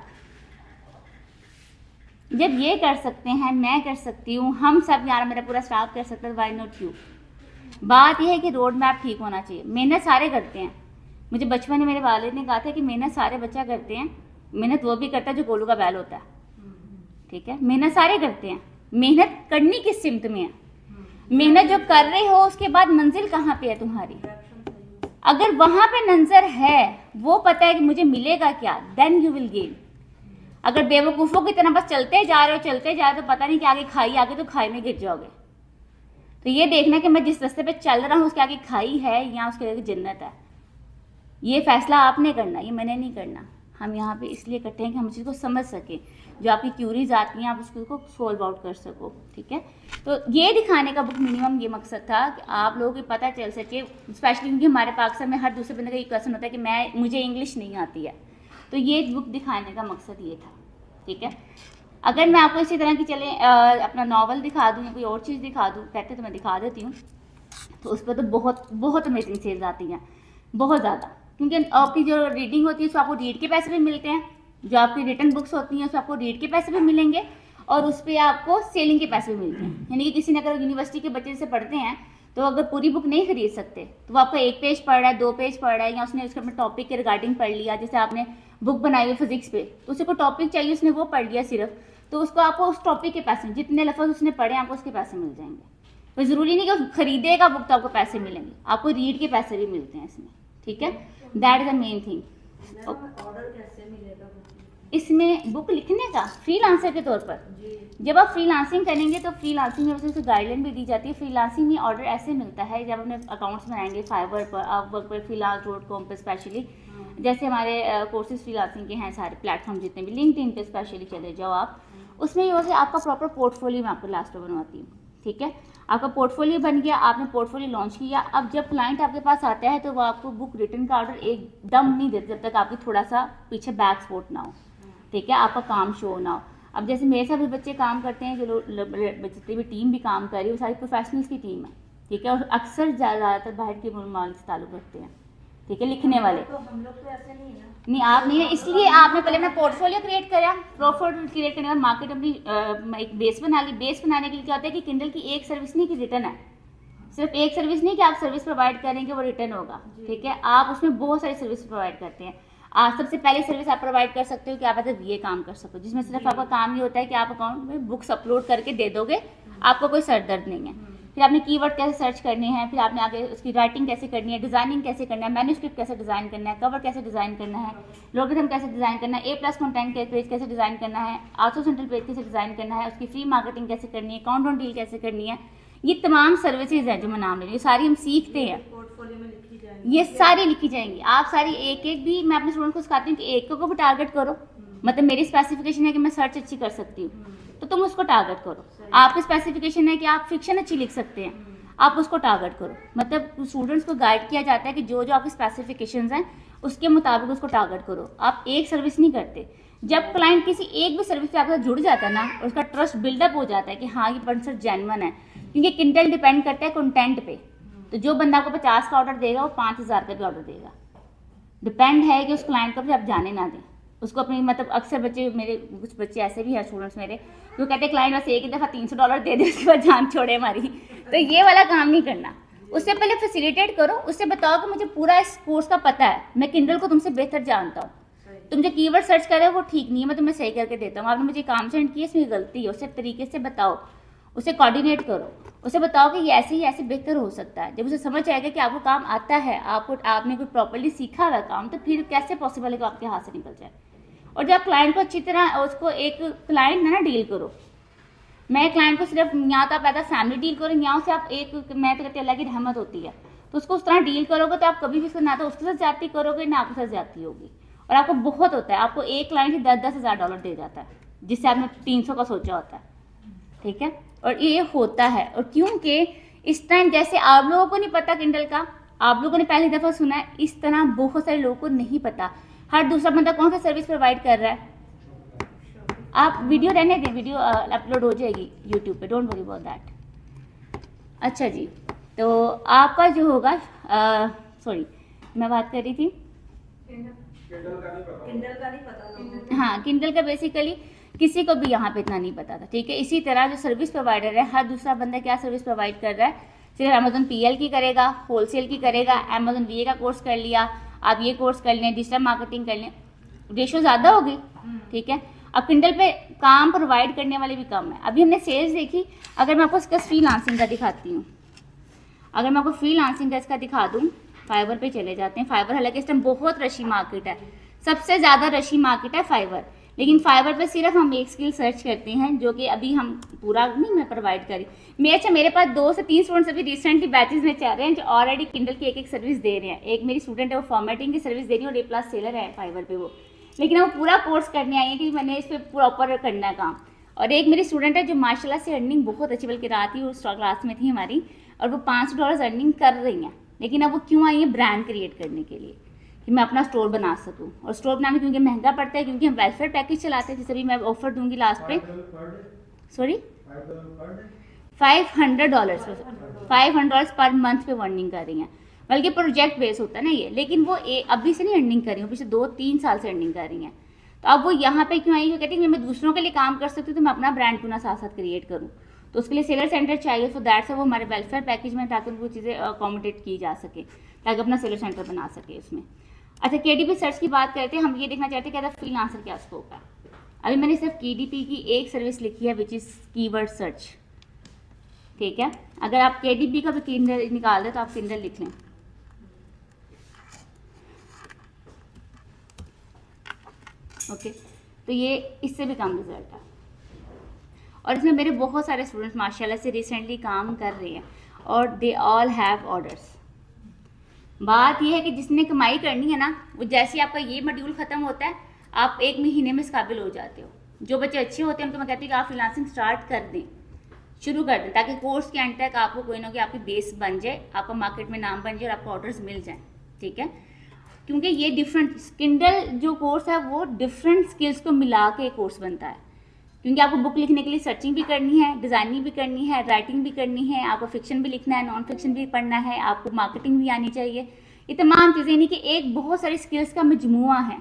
जब ये कर सकते हैं, मैं कर सकती हूँ, हम सब यार मेरा पूरा स्टाफ कर सकता है, व्हाई नॉट यू? बात यह है कि रोड मैप ठीक होना चाहिए। मेहनत सारे करते हैं, मुझे बचपन में मेरे वालिद ने कहा था कि मेहनत सारे बच्चा करते हैं, मेहनत वो भी करता है जो गोलू का बैल होता है। ठीक है, मेहनत सारे करते हैं, मेहनत करनी किस सिमत में है? मेहनत जो कर रहे हो उसके बाद मंजिल कहाँ पे है तुम्हारी? अगर वहां पे नजर है, वो पता है कि मुझे मिलेगा क्या, देन यू विल गेन। अगर बेवकूफ़ों की तरह बस चलते जा रहे हो तो पता नहीं कि आगे खाई, आगे तो खाई में गिर जाओगे। तो ये देखना कि मैं जिस रास्ते पे चल रहा हूँ उसके आगे खाई है या उसके आगे जन्नत है, ये फैसला आपने करना, ये मैंने नहीं करना। हम यहाँ पे इसलिए इकट्ठे हैं कि हम उस चीज़ को समझ सकें, जो आपकी क्यूरीज आती हैं आप उसको सोल्व आउट कर सको, ठीक है। तो ये दिखाने का बुक मिनिमम ये मकसद था कि आप लोगों को पता चल सके, स्पेशली क्योंकि हमारे पाकिस्तान में हर दूसरे बंदे का ये क्वेश्चन होता है कि मुझे इंग्लिश नहीं आती है, तो ये बुक दिखाने का मकसद ये था, ठीक है। अगर मैं आपको इसी तरह की चले अपना नावल दिखा दूँ या कोई और चीज़ दिखा दूँ कहते तो मैं दिखा देती हूँ, तो उस पर तो बहुत बहुत अमेजिंग सेल्स आती हैं, बहुत ज़्यादा, क्योंकि आपकी जो रीडिंग होती है उसको आपको रीड के पैसे भी मिलते हैं, जो आपकी रिटर्न बुक्स होती हैं उसको आपको रीड के पैसे भी मिलेंगे और उस पर आपको सेलिंग के पैसे भी मिलते हैं। यानी कि किसी ने अगर यूनिवर्सिटी के बच्चे से पढ़ते हैं तो अगर पूरी बुक नहीं खरीद सकते तो वो आपका 1 पेज पढ़ रहा है, 2 पेज पढ़ रहा है, या उसने उसके अपने टॉपिक के रिगार्डिंग पढ़ लिया, जैसे आपने बुक बनाई हुई फिजिक्स पे तो उसे कोई टॉपिक चाहिए उसने वो पढ़ लिया सिर्फ, तो उसको आपको उस टॉपिक के पैसे, जितने लफ्ज़ उसने पढ़े आपको उसके पैसे मिल जाएंगे। तो ज़रूरी नहीं कि खरीदेगा बुक तो आपको पैसे मिलेंगे, आपको रीड के पैसे भी मिलते हैं इसमें, ठीक है। That is the main thing. Order कैसे मिलेगा इसमें बुक लिखने का फ्रीलांसर के तौर पर, जब आप फ्रीलांसिंग करेंगे तो फ्रीलांसिंग में उससे गाइडलाइन भी दी जाती है। फ्रीलांसिंग में ऑर्डर ऐसे मिलता है जब अपने अकाउंट्स बनाएंगे फाइवर पर, अपवर्क पर, freelance.com पर स्पेशली, जैसे हमारे कोर्सेज फ्रीलांसिंग के हैं सारे प्लेटफॉर्म जितने भी, लिंक्डइन पे स्पेशली चले जाओ आप, उसमें ये वैसे आपका प्रॉपर पोर्टफोलियो मैं आपको लास्ट में बनवाती हूँ, ठीक है। आपका पोर्टफोलियो बन गया, आपने पोर्टफोलियो लॉन्च किया, अब जब क्लाइंट आपके पास आता है तो वो आपको बुक रिटर्न का ऑर्डर एकदम नहीं देते जब तक आपकी थोड़ा सा पीछे बैक सपोर्ट ना हो, ठीक है, आपका काम शो ना हो। अब जैसे मेरे साथ भी बच्चे काम करते हैं, जो लोग जितनी भी टीम भी काम कर रही है वो सारी प्रोफेशनल्स की टीम है, ठीक है, और अक्सर ज़्यादातर बाहर के मुल्क से ताल्लुक़ रखते हैं, ठीक है, लिखने वाले। तो हम लोग तो ऐसे नहीं है ना, नहीं आप नहीं है, इसलिए आपने पहले अपना पोर्टफोलियो क्रिएट करा, पोर्टफोलियो क्रिएट करने के बाद मार्केट अपनी एक बेस बना ली। बेस बनाने के लिए क्या होता है कि किंडल की एक सर्विस नहीं कि रिटर्न है, सिर्फ एक सर्विस नहीं कि आप सर्विस प्रोवाइड करेंगे वो रिटर्न होगा, ठीक है, आप उसमें बहुत सारी सर्विस प्रोवाइड करते हैं। सबसे पहले सर्विस आप प्रोवाइड कर सकते हो कि आप ऐसे ये काम कर सको, जिसमें सिर्फ आपका काम ये होता है कि आप अकाउंट में बुक्स अपलोड करके दे दोगे, आपको कोई सर दर्द नहीं है। फिर आपने कीवर्ड कैसे सर्च करने हैं, फिर आपने आगे उसकी राइटिंग कैसे करनी है, डिजाइनिंग कैसे करना है, मैन्युस्क्रिप्ट कैसे डिजाइन करना है, कवर कैसे डिजाइन करना है, लोगरिथम कैसे डिजाइन करना है, A+ कंटेंट के पेज कैसे डिजाइन करना है, आल्सो सेंट्रल पेज कैसे डिजाइन करना है, उसकी फ्री मार्केटिंग कैसे करनी है, काउंटडाउन डील कैसे करनी है, ये तमाम सर्विसेज हैं जो मैं नाम ले रही हूँ, सारी हम सीखते हैं, पोर्टफोलियो में लिखी जाएगी, ये सारी लिखी जाएंगी। आप सारी एक एक भी मैं अपने स्टूडेंट को सिखाती हूँ कि एक को भी टारगेट करो, मतलब मेरी स्पेसिफिकेशन है कि मैं सर्च अच्छी कर सकती हूँ तो तुम उसको टारगेट करो, आपकी स्पेसिफिकेशन है कि आप फिक्शन अच्छी लिख सकते हैं, आप उसको टारगेट करो। मतलब स्टूडेंट्स को गाइड किया जाता है कि जो जो आपकी स्पेसिफिकेशंस हैं उसके मुताबिक उसको टारगेट करो, आप एक सर्विस नहीं करते। जब क्लाइंट किसी एक भी सर्विस पे आपके साथ जुड़ जाता है ना, उसका ट्रस्ट बिल्डअप हो जाता है कि हाँ ये पर्सन जेन्युइन है, क्योंकि किंडल डिपेंड करता है कंटेंट पे, तो जो बंदा आपको 50 का ऑर्डर देगा वो 5000 का भी ऑर्डर देगा, डिपेंड है कि उस क्लाइंट को भी आप जाने ना दें उसको अपनी, मतलब अक्सर बच्चे, मेरे कुछ बच्चे ऐसे भी हैं स्टूडेंट्स मेरे जो कहते हैं क्लाइंट बस एक ही दफ़ा $300 दे दे उसके बाद जान छोड़े हमारी, तो ये वाला काम नहीं करना। उससे पहले फैसिलिटेट करो, उससे बताओ कि मुझे पूरा इस कोर्स का पता है, मैं किंडल को तुमसे बेहतर जानता हूँ, तुम जो कीवर्ड सर्च कर रहे हो वो ठीक नहीं है, मैं तुम्हें सही करके देता हूँ, आपने मुझे काम सेंड किया इसमें गलती है, उससे तरीके से बताओ, उसे कोऑर्डिनेट करो, उसे बताओ कि ये ऐसे बेहतर हो सकता है। जब उसे समझ आएगा कि आपको काम आता है, आपने कोई प्रॉपर्ली सीखा हुआ काम, तो फिर कैसे पॉसिबल है कि आपके हाथ से निकल जाए। और जब क्लाइंट को अच्छी तरह, उसको एक क्लाइंट ना डील करो, मैं क्लाइंट को सिर्फ यहाँ तो आप ऐसा फैमिली डील करो, यहाँ से आप एक, मैं तो कहती अल्लाह की रहमत होती है, तो उसको उस तरह डील करोगे तो आप कभी भी उसको ना तो उसके साथ ज्यादती करोगे ना आपके साथ ज्यादती होगी। और आपको बहुत होता है, आपको एक क्लाइंट ही $10,000 दे जाता है जिससे आपने 300 का सोचा होता है, ठीक है, और ये होता है। और क्योंकि इस टाइम जैसे आप लोगों को नहीं पता किंडल का, आप लोगों ने पहली दफ़ा सुना है, इस तरह बहुत सारे लोगों को नहीं पता। हर दूसरा बंदा कौन सा सर्विस प्रोवाइड कर रहा है, आप वीडियो रहने दें, वीडियो अपलोड हो जाएगी यूट्यूब पे, डोंट वरी अबाउट दैट। अच्छा जी, तो आपका जो होगा, सॉरी मैं बात कर रही थी किंडल का नहीं पता, हाँ, किंडल का बेसिकली किसी को भी यहाँ पे इतना नहीं पता था, ठीक है। इसी तरह जो सर्विस प्रोवाइडर है, हर दूसरा बंदा क्या सर्विस प्रोवाइड कर रहा है, सिर्फ अमेजोन PL की करेगा, होलसेल की करेगा, अमेजोन VA का कोर्स कर लिया, आप ये कोर्स कर लें, डिजिटल मार्केटिंग कर लें, रेशो ज़्यादा होगी, ठीक है। अब किंडल पे काम प्रोवाइड करने वाले भी कम है। अभी हमने सेल्स देखी, अगर मैं आपको इसका फ्रीलांसिंग का दिखाती हूँ, अगर मैं आपको फ्रीलांसिंग का इसका दिखा दूँ फाइवर पे चले जाते हैं। फाइवर हालांकि इस टाइम बहुत रशी मार्केट है, सबसे ज़्यादा रशी मार्केट है फाइवर, लेकिन फाइवर पे सिर्फ हम एक स्किल सर्च करते हैं जो कि अभी हम पूरा नहीं मैं प्रोवाइड करी। मेरे पास 2 से 3 स्टूडेंट्स अभी रिसेंटली बैचेज में चल रहे हैं जो ऑलरेडी किंडल की एक सर्विस दे रहे हैं। एक मेरी स्टूडेंट है वो फॉर्मेटिंग की सर्विस दे रही है और A+ सेलर है फाइवर पे वो, लेकिन वो पूरा कोर्स करने आई है कि मैंने इस पर प्रॉपर करना है काम। और एक मेरी स्टूडेंट है जो माशाल्लाह से अर्निंग बहुत अच्छी, बल्कि रात ही उस क्लास में थी हमारी, और वो $500 अर्निंग कर रही हैं। लेकिन अब वो क्यों आई है? ब्रांड क्रिएट करने के लिए कि मैं अपना स्टोर बना सकूं। और स्टोर बनाने क्योंकि महंगा पड़ता है, क्योंकि हम वेलफेयर पैकेज चलाते हैं। जैसे अभी मैं ऑफर दूंगी लास्ट पे, सॉरी $500 पर मंथ पे अर्निंग कर रही हैं, बल्कि प्रोजेक्ट बेस होता है ना ये। लेकिन वो अभी से नहीं अर्निंग कर रही हूँ, पिछले 2-3 साल से अर्निंग कर रही हैं। तो अब वो यहाँ पे क्यों आई? वो कहती है मैं दूसरों के लिए काम कर सकती हूँ तो मैं अपना ब्रांड क्यों ना साथ साथ क्रिएट करूँ। तो उसके लिए सेलर सेंटर चाहिए, सो दैट्स वो हमारे वेलफेयर पैकेज में, ताकि वो चीज़ें अकोमोडेट की जा सके, ताकि अपना सेलर सेंटर बना सके उसमें। अच्छा, KDP सर्च की बात करते हैं। हम ये देखना चाहते हैं कि फ्रीलांसर क्या स्कोप है। अभी मैंने सिर्फ KDP की एक सर्विस लिखी है विच इज़ कीवर्ड सर्च, ठीक है। अगर आप KDP का भी किंडल निकाल दें तो आप किंडल लिख लें, ओके। तो ये इससे भी कम रिजल्ट है। और इसमें मेरे बहुत सारे स्टूडेंट्स माशाल्लाह से रिसेंटली काम कर रहे हैं और दे ऑल हैव ऑर्डर्स। बात यह है कि जिसने कमाई करनी है ना, वो जैसे ही आपका ये मॉड्यूल ख़त्म होता है आप 1 महीने में इस काबिल हो जाते हो। जो बच्चे अच्छे होते हैं उनको मैं कहती हूँ कि आप फ्रीलांसिंग स्टार्ट कर दें, शुरू कर दें, ताकि कोर्स के एंड तक आपको कोई ना कोई आपकी बेस बन जाए, आपका मार्केट में नाम बन जाए और आपको ऑर्डर्स मिल जाएँ, ठीक है। क्योंकि ये डिफरेंट किंडल जो कोर्स है वो डिफरेंट स्किल्स को मिला के कोर्स बनता है। क्योंकि आपको बुक लिखने के लिए सर्चिंग भी करनी है, डिज़ाइनिंग भी करनी है, राइटिंग भी करनी है, आपको फिक्शन भी लिखना है, नॉन फिक्शन भी पढ़ना है, आपको मार्केटिंग भी आनी चाहिए। ये तमाम चीज़ें नहीं कि एक बहुत सारी स्किल्स का मजमुआ है,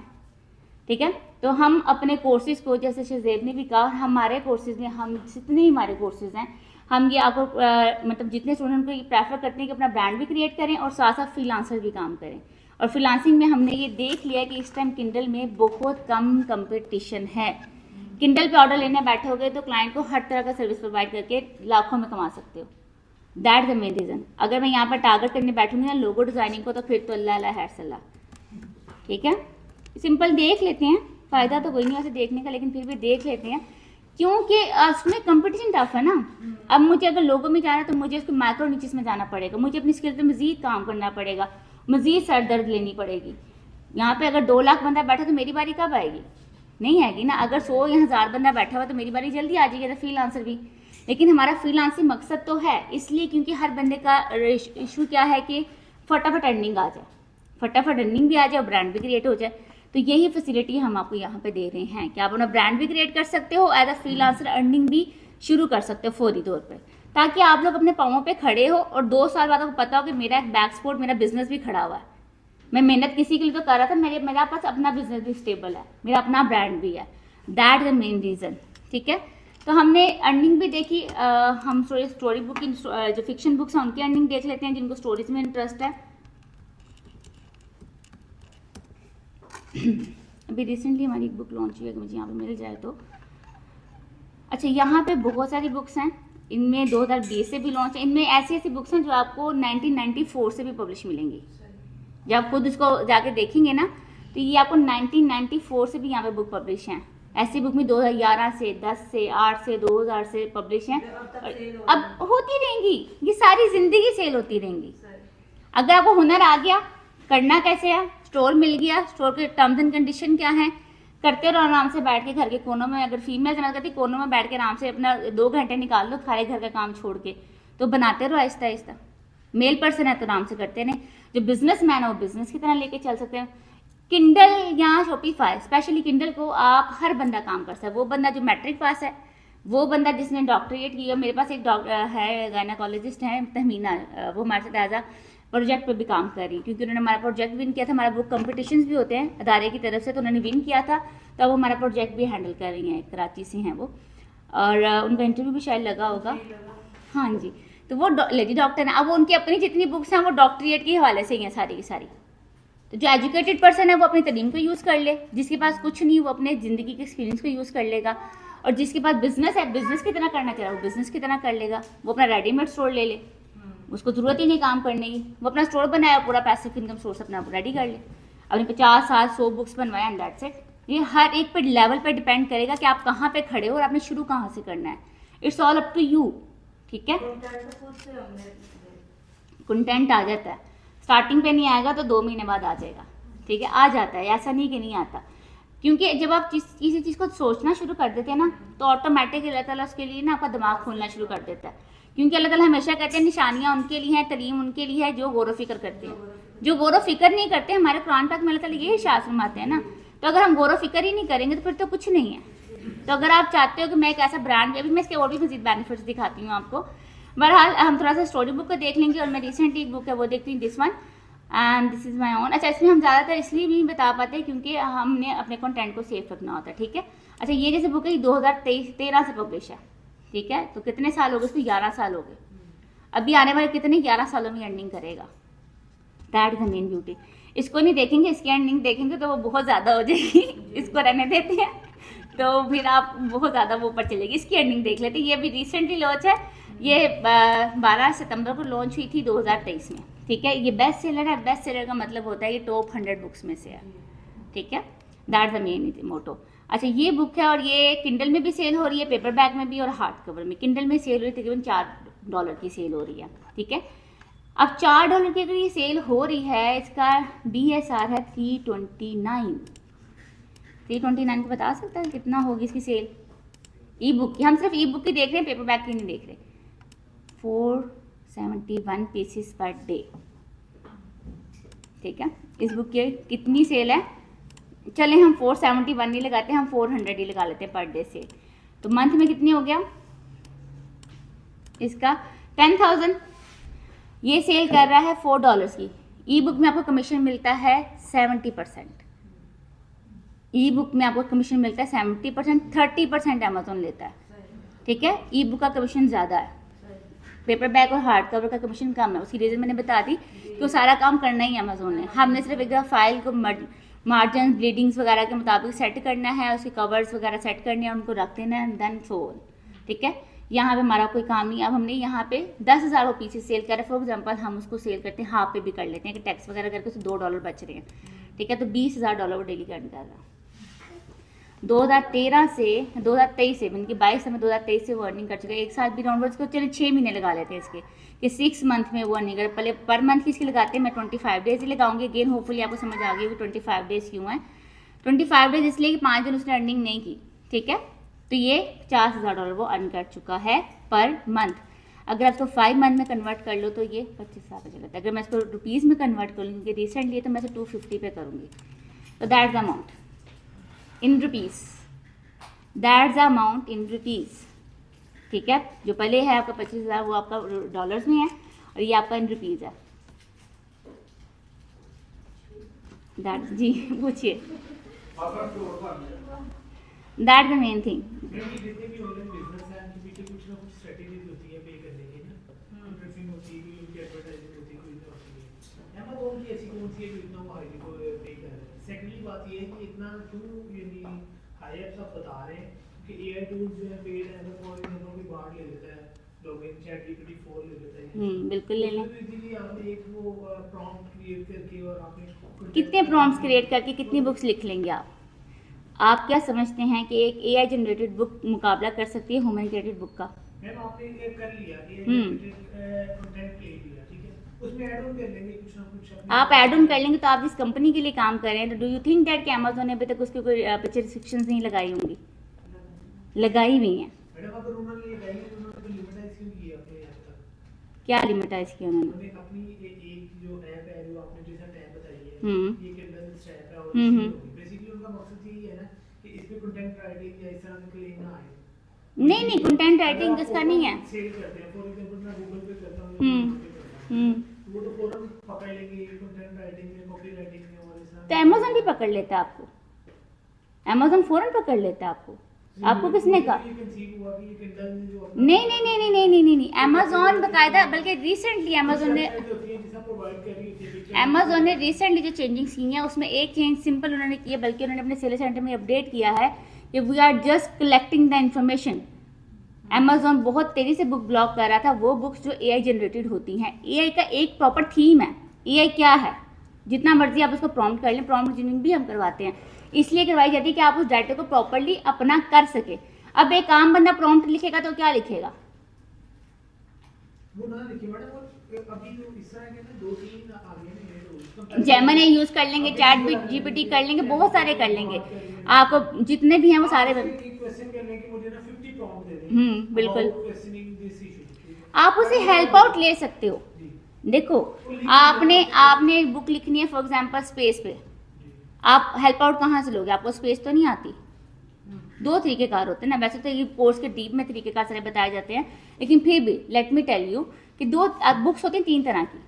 ठीक है। तो हम अपने कोर्सेज़ को, जैसे शहज़ेब ने भी कहा, हमारे कोर्सेज़ में हम जितने हमारे कोर्सेज़ हैं, हम ये आपको मतलब जितने स्टूडेंट को ये प्रेफर करते हैं कि अपना ब्रांड भी क्रिएट करें और साथ साथ फ्रीलांसर भी काम करें। और फ्रीलांसिंग में हमने ये देख लिया कि इस टाइम किंडल में बहुत कम कंपटीशन है। किंडल पे ऑर्डर लेने बैठे हो गए तो क्लाइंट को हर तरह का सर्विस प्रोवाइड करके लाखों में कमा सकते हो। That the main reason. अगर मैं यहाँ पर टारगेट करने बैठूंगी ना लोगो डिज़ाइनिंग को, तो फिर तो अल्लाह अल्लाह हैर सल्लाह, ठीक है। सिंपल देख लेते हैं, फ़ायदा तो कोई नहीं वैसे देखने का, लेकिन फिर भी देख लेते हैं क्योंकि उसमें कंपटीशन टफ है ना। अब मुझे अगर लोगों में जाना है तो मुझे उसके माइक्रो नीचेस में जाना पड़ेगा, मुझे अपनी स्किल पे मज़ीद काम करना पड़ेगा, मज़ीद सर दर्द लेनी पड़ेगी। यहाँ पे अगर 2 लाख बंदा बैठा तो मेरी बारी कब आएगी? नहीं आएगी ना। अगर 100 या 1000 बंदा बैठा हुआ तो मेरी बारी जल्दी आ जाएगी, तो फ्रीलांसर भी। लेकिन हमारा फ्रीलांसिंग मकसद तो है, इसलिए क्योंकि हर बंदे का इशू क्या है कि फटाफट अर्निंग आ जाए, फटाफट अर्निंग भी आ जाए और ब्रांड भी क्रिएट हो जाए। तो यही फैसिलिटी हम आपको यहाँ पे दे रहे हैं कि आप अपना ब्रांड भी क्रिएट कर सकते हो, एज अ फ्रीलांसर अर्निंग भी शुरू कर सकते हो फौरी तौर पर, ताकि आप लोग अपने पाँवों पे खड़े हो और 2 साल बाद आपको पता हो कि मेरा एक बैक सपोर्ट, मेरा बिजनेस भी खड़ा हुआ है। मैं मेहनत किसी के लिए तो कर रहा था, मेरा पास अपना बिजनेस भी स्टेबल है, मेरा अपना ब्रांड भी है। दैट द मेन रीज़न, ठीक है। तो हमने अर्निंग भी देखी। हम स्टोरी बुक की जो फिक्शन बुक्स हैं उनकी अर्निंग देख लेते हैं, जिनको स्टोरीज में इंटरेस्ट है। अभी रिसेंटली हमारी एक बुक लॉन्च हुई है, मुझे यहाँ पे मिल जाए तो। अच्छा, यहाँ पे बहुत सारी बुक्स हैं, इनमें 2020 से भी लॉन्च है। इनमें ऐसी ऐसी बुक्स हैं जो आपको 1994 से भी पब्लिश मिलेंगी। जब आप खुद इसको जाके देखेंगे ना तो ये आपको 1994 से भी यहाँ पे बुक पब्लिश हैं। ऐसी बुक में 2011 से, 10 से, 8 से, 2000 से पब्लिश हैं। अब होती रहेंगी, ये सारी ज़िंदगी सेल होती रहेंगी। अगर आपको हुनर आ गया, करना कैसे है, स्टोर मिल गया, स्टोर के टर्म्स एंड कंडीशन क्या हैं, करते रहो आराम से बैठ के घर के कोनों में। अगर फीमेल जना करती कोनों में बैठ के आराम से अपना 2 घंटे निकाल लो सारे घर का काम छोड़ के, तो बनाते रहो आहिस्ता आहिस्ता। मेल पर्सन है तो आराम से करते रहें। जो बिजनेस मैन है वो बिजनेस की तरह लेके चल सकते हैं। किंडल या शॉपिफाई, स्पेशली किंडल को आप हर बंदा काम कर सकता है। वो बंदा जो मैट्रिक पास है, वो बंदा जिसने डॉक्टरेट किया। मेरे पास एक है गायनाकोलॉजिस्ट है तहमीना, वो हमारे साथ एज आ प्रोजेक्ट पे भी काम कर रही है, क्योंकि उन्होंने हमारा प्रोजेक्ट विन किया था। हमारा बुक कंपटीशंस भी होते हैं अदारे की तरफ से, तो उन्होंने विन किया था, तो वो हमारा प्रोजेक्ट भी हैंडल कर रही हैं। कराची से हैं वो, और उनका इंटरव्यू भी शायद लगा होगा। हाँ जी, तो वो लेडी डॉक्टर हैं। अब वो उनकी अपनी जितनी बुक्स हैं वो डॉक्टरेट के हवाले से ही हैं सारी की सारी। तो जो एजुकेटेड पर्सन है वो अपनी तलीम को यूज़ कर ले, जिसके पास कुछ नहीं वो अपने ज़िंदगी के एक्सपीरियंस को यूज़ कर लेगा, और जिसके पास बिजनेस है बिजनेस की तरह करना चाह रहा है वो बिजनेस की तरह कर लेगा। वो अपना रेडीमेड स्टोर ले ले, उसको ज़रूरत ही नहीं काम करने की, वो अपना स्टोर बनाया, पूरा पैसिव इनकम सोर्स अपना रेडी कर ले, अपने 50 साल 100 बुक्स बनवाए एंड दैट्स इट। ये हर एक पे लेवल पे डिपेंड करेगा कि आप कहाँ पे खड़े हो और आपने शुरू कहाँ से करना है। It's all up to you, ठीक है। कंटेंट खुद से हमने कंटेंट आ जाता है, स्टार्टिंग पे नहीं आएगा तो 2 महीने बाद आ जाएगा, ठीक है, आ जाता है, ऐसा नहीं कि नहीं आता। क्योंकि जब आप किसी चीज़ को सोचना शुरू कर देते हैं ना, तो ऑटोमेटिक अल्लाह ताला उसके लिए ना आपका दिमाग खोलना शुरू कर देता है। क्योंकि अल्लाह ताला हमेशा कहते हैं निशानियाँ उनके लिए हैं, तलीम उनके लिए है जो गौर फिक्र करते हैं। जो गौर फिक्र नहीं करते, हमारे कुरान पाक में अल्लाह ताला ये इरशाद फरमाते हैं ना, तो अगर हम गौर फिक्र ही नहीं करेंगे तो फिर तो कुछ नहीं है। तो अगर आप चाहते हो कि मैं एक ऐसा ब्रांड, अभी मैं इसके और भी मजीद बेनिफिट्स दिखाती हूँ आपको। बहरहाल हम थोड़ा सा स्टोरी बुक को देख लेंगे, और मैं रिसेंटली एक बुक है वो देखती हूँ, this one, and this is my own. अच्छा, इसमें हम ज़्यादातर इसलिए भी बता पाते हैं क्योंकि हमने अपने कंटेंट को सेफ रखना होता है, ठीक है। अच्छा, ये जैसे बुक है 2013 से पब्लिश है, ठीक है, तो कितने साल हो गए इसको? 11 साल हो गए। अभी आने वाले कितने 11 सालों में अर्निंग करेगा, that is the main beauty. इसको नहीं देखेंगे, इसकी अर्निंग देखेंगे तो वो बहुत ज़्यादा हो जाएगी, इसको रहने देते हैं तो फिर आप बहुत ज़्यादा वो ऊपर चलेगी। इसकी अर्निंग देख लेते हैं। ये अभी रिसेंटली लॉन्च है, ये 12 सितंबर को लॉन्च हुई थी 2023 में, ठीक है। ये बेस्ट सेलर है, बेस्ट सेलर का मतलब होता है ये टॉप 100 बुक्स में से है, ठीक है, दैट द मेन मोटो। अच्छा, ये बुक है और ये किंडल में भी सेल हो रही है, पेपर बैग में भी और हार्ड कवर में। किंडल में सेल हो रही है, तकरीबन $4 की सेल हो रही है, ठीक है। अब $4 की अगर ये सेल हो रही है, इसका BSR है 329 को बता सकता है कितना होगी इसकी सेल ई बुक की? हम सिर्फ ई बुक की देख रहे हैं, पेपर बैग की नहीं देख रहे। 471 पीसेस पर डे, ठीक है। इस बुक की कितनी सेल है? चले हम 471 नहीं लगाते, हम 400 ही लगा लेते हैं पर डे सेल। तो मंथ में कितनी हो गया इसका? 10,000। ये सेल कर रहा है $4 की। ई बुक में आपको कमीशन मिलता है 70%। ई बुक में आपको कमीशन मिलता है 70%, 30% अमेजोन लेता है, ठीक है। ई बुक का कमीशन ज़्यादा है, पेपर बैग और हार्ड कवर का कमीशन कम है। उसकी रीज़न मैंने बता दी कि वो सारा काम करना ही अमेजोन ने। हमने सिर्फ एक फाइल को मार्जिन ब्लीडिंग्स वगैरह के मुताबिक सेट करना है, उसके कवर्स वगैरह सेट करने हैं, उनको रख देना है, देन सो, ठीक है। यहाँ पे हमारा कोई काम नहीं। अब हमने यहाँ पे 10,000 पीसेस सेल करें, फॉर एग्जांपल हम उसको सेल करते हैं हाफ पे भी कर लेते हैं कि टैक्स वगैरह करके उससे $2 बच रहे हैं, ठीक है। तो $20,000 वो डेली का अर्न कर रहा है। 2013 से 2023 से यानी कि 22 में 2023 से वो अर्निंग कर चुका है। एक साल भी राउंड को चले 6 महीने लगा लेते हैं इसके, कि 6 मंथ में वो अर्निंग कर। पहले पर मंथ की इसकी लगाते हैं, मैं 25 डेज ही लगाऊंगी। अगेन होपफुली आपको समझ आ गई कि 25 डेज क्यों है। 25 डेज इसलिए कि 5 दिन उसने अर्निंग नहीं की, ठीक है। तो ये $50,000 वो अर्न कर चुका है पर मंथ। अगर आप इसको 5 मंथ में कन्वर्ट कर लो तो ये 25,000 चला जाता है। अगर मैं इसको रुपीज़ में कन्वर्ट कर लूँगी, रिसेंटली है तो मैं इसे 250 पे करूँगी, तो that's the amount in rupees, that's the amount in rupees, ठीक है। जो पहले है आपका 25,000 वो आपका डॉलर्स में है और ये आपका इन रुपीज़ है। दैट जी पूछिए, दैट द मेन थिंग। जितने भी ऑनलाइन बिजनेस है उनके पीछे कुछ ना कुछ स्ट्रेटजीज होती है पे करने की ना, ड्रिपिंग होती है, उनकी एडवर्टाइजिंग होती है, कोई ना होती है। अमेज़न की ऐसी कौन सी है जो इतना वो हाई को पे कर रहा है? सेकंडली बात ये है कि इतना क्यों यानी हाई आप सब बता रहे हैं कि एआई टूल्स जो है पेड है वो फॉर एग्जांपल कोई बाहर ले लेता है, लॉगिन ChatGPT-4 ले लेता है। बिल्कुल ले लें। इजीली आपने एक वो प्रॉम्प्ट क्रिएट करके और आपने कितने प्रॉम्प्ट्स क्रिएट करके कितनी बुक्स लिख लेंगे आप? आप क्या समझते हैं कि एक AI जनरेटेड बुक मुकाबला कर सकती है ह्यूमन क्रिएटेड बुक का? मैम आपने ये कर लिया कि कंटेंट ले लिया, ठीक है, उसमें ऐड ऑन कर लेंगे कुछ ना कुछ अपने। आप ऐड ऑन कर लेंगे तो आप जिस कंपनी के लिए काम कर रहे हैं, तो डू यू थिंक दैट कि अमेजोन ने अभी तक उसके कोई पीछे रिस्ट्रिक्शंस नहीं लगाई होंगी? लगाई हुई हैं। मैडम अगर उन्होंने लगाई है तो उन्होंने तो लिमिटाइज क्यों किया अपने ऐप तक? क्या लिमिटाइज किया उन्होंने? उन्होंने अपनी एक जो ऐप है जो आपने जैसा टैब बताई है, हम्म। ये किंडल ऐप है और हम्म। बेसिकली उनका मकसद यही है ना कि इसमें कंटेंट राइटिंग या इस तरह के क्लेम ना आए। नहीं, कंटेंट राइटिंग इसका नहीं है। सेल करते हैं, फॉर एग्जांपल मैं गूगल पे करता हूं, हम्म। हम्म। वो तो फौरन पकड़ लेंगे कंटेंट राइटिंग में, कॉपी राइटिंग में और इस तरह। तो अमेजोन भी पकड़ लेता है आपको, अमेजोन फौरन पकड़ लेता है आपको। आपको किसने कहा? ये कंसीव हुआ कि ये किंडल में जो नहीं, अमेजोन बकायदा, बल्कि रिसेंटली अमेजोन ने रिसेंटली जो चेंजिंग्स की हैं उसमें एक चेंज सिंपल उन्होंने की है, बल्कि उन्होंने अपने सेलर सेंटर में अपडेट किया है कि we are just collecting the information, Amazon बहुत तेजी से बुक ब्लॉक कर रहा था, वो बुक्स जो AI जनरेटेड होती हैं। AI का एक प्रॉपर थीम है। AI क्या है, जितना मर्जी आप उसको प्रॉम्प्ट कर लें, प्रॉम्प्ट इंजीनियरिंग भी हम करवाते हैं, इसलिए करवाई जाती है कि आप उस डाटा को प्रॉपरली अपना कर सके। अब एक आम बंदा प्रॉम्प्ट लिखेगा तो क्या लिखेगा? वो ना लिखिए मैडम, वो अभी जो इस तरह के ना 2-3 आ गए ना, ये जेमिनी यूज कर लेंगे, चैट GPT कर लेंगे, बहुत सारे कर लेंगे। आपको जितने भी हैं वो सारे क्वेश्चन करने की मुझे ना 50 प्रॉम्प्ट दे दें। बिल्कुल। Questioning this issue. आप उसे हेल्प आउट ले सकते हो। देखो, आपने एक बुक लिखनी है फॉर एग्जांपल स्पेस पे, आप हेल्प आउट कहाँ से लोगे? आपको स्पेस तो नहीं आती। दो तरीकेकार होते हैं ना, वैसे तो ये कोर्स के डीप में तरीकेकार सारे बताए जाते हैं, लेकिन फिर भी लेट मी टेल यू कि दो बुक्स होती हैं 3 तरह की,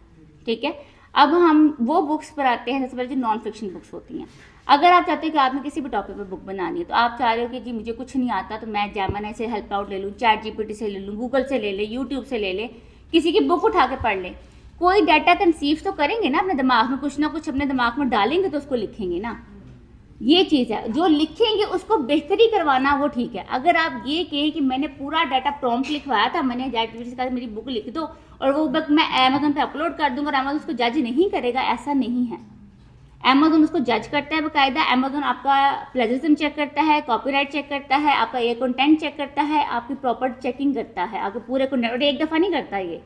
ठीक है। अब हम वो बुक्स पर आते हैं, सबसे पहले जो नॉन फिक्शन बुक्स होती हैं। अगर आप चाहते हो कि आपने किसी भी टॉपिक पर बुक बनानी है, तो आप चाह रहे हो कि जी मुझे कुछ नहीं आता, तो मैं जेमिनी से हेल्प आउट ले लूँ, चैट GPT से ले लूँ, गूगल से ले लें, यूट्यूब से ले लें, किसी की बुक उठा के पढ़ लें। कोई डाटा कंसीव तो करेंगे ना अपने दिमाग में, कुछ ना कुछ अपने दिमाग में डालेंगे तो उसको लिखेंगे ना। ये चीज़ है, जो लिखेंगे उसको बेहतरी करवाना वो ठीक है। अगर आप ये कहें कि मैंने पूरा डाटा प्रॉम्प्ट लिखवाया था, मैंने चैट GPT से कहा मेरी बुक लिख दो और वो बुक मैं अमेजोन पे अपलोड कर दूंगा और अमेजोन उसको जज नहीं करेगा, ऐसा नहीं है। अमेजोन उसको जज करता है बाकायदा। अमेजोन आपका प्लेजरिज्म चेक करता है, कॉपीराइट चेक करता है, आपका ये कंटेंट चेक करता है, आपकी प्रॉपर चेकिंग करता है, आपके पूरे कंटेंट। और एक दफ़ा नहीं करता ये।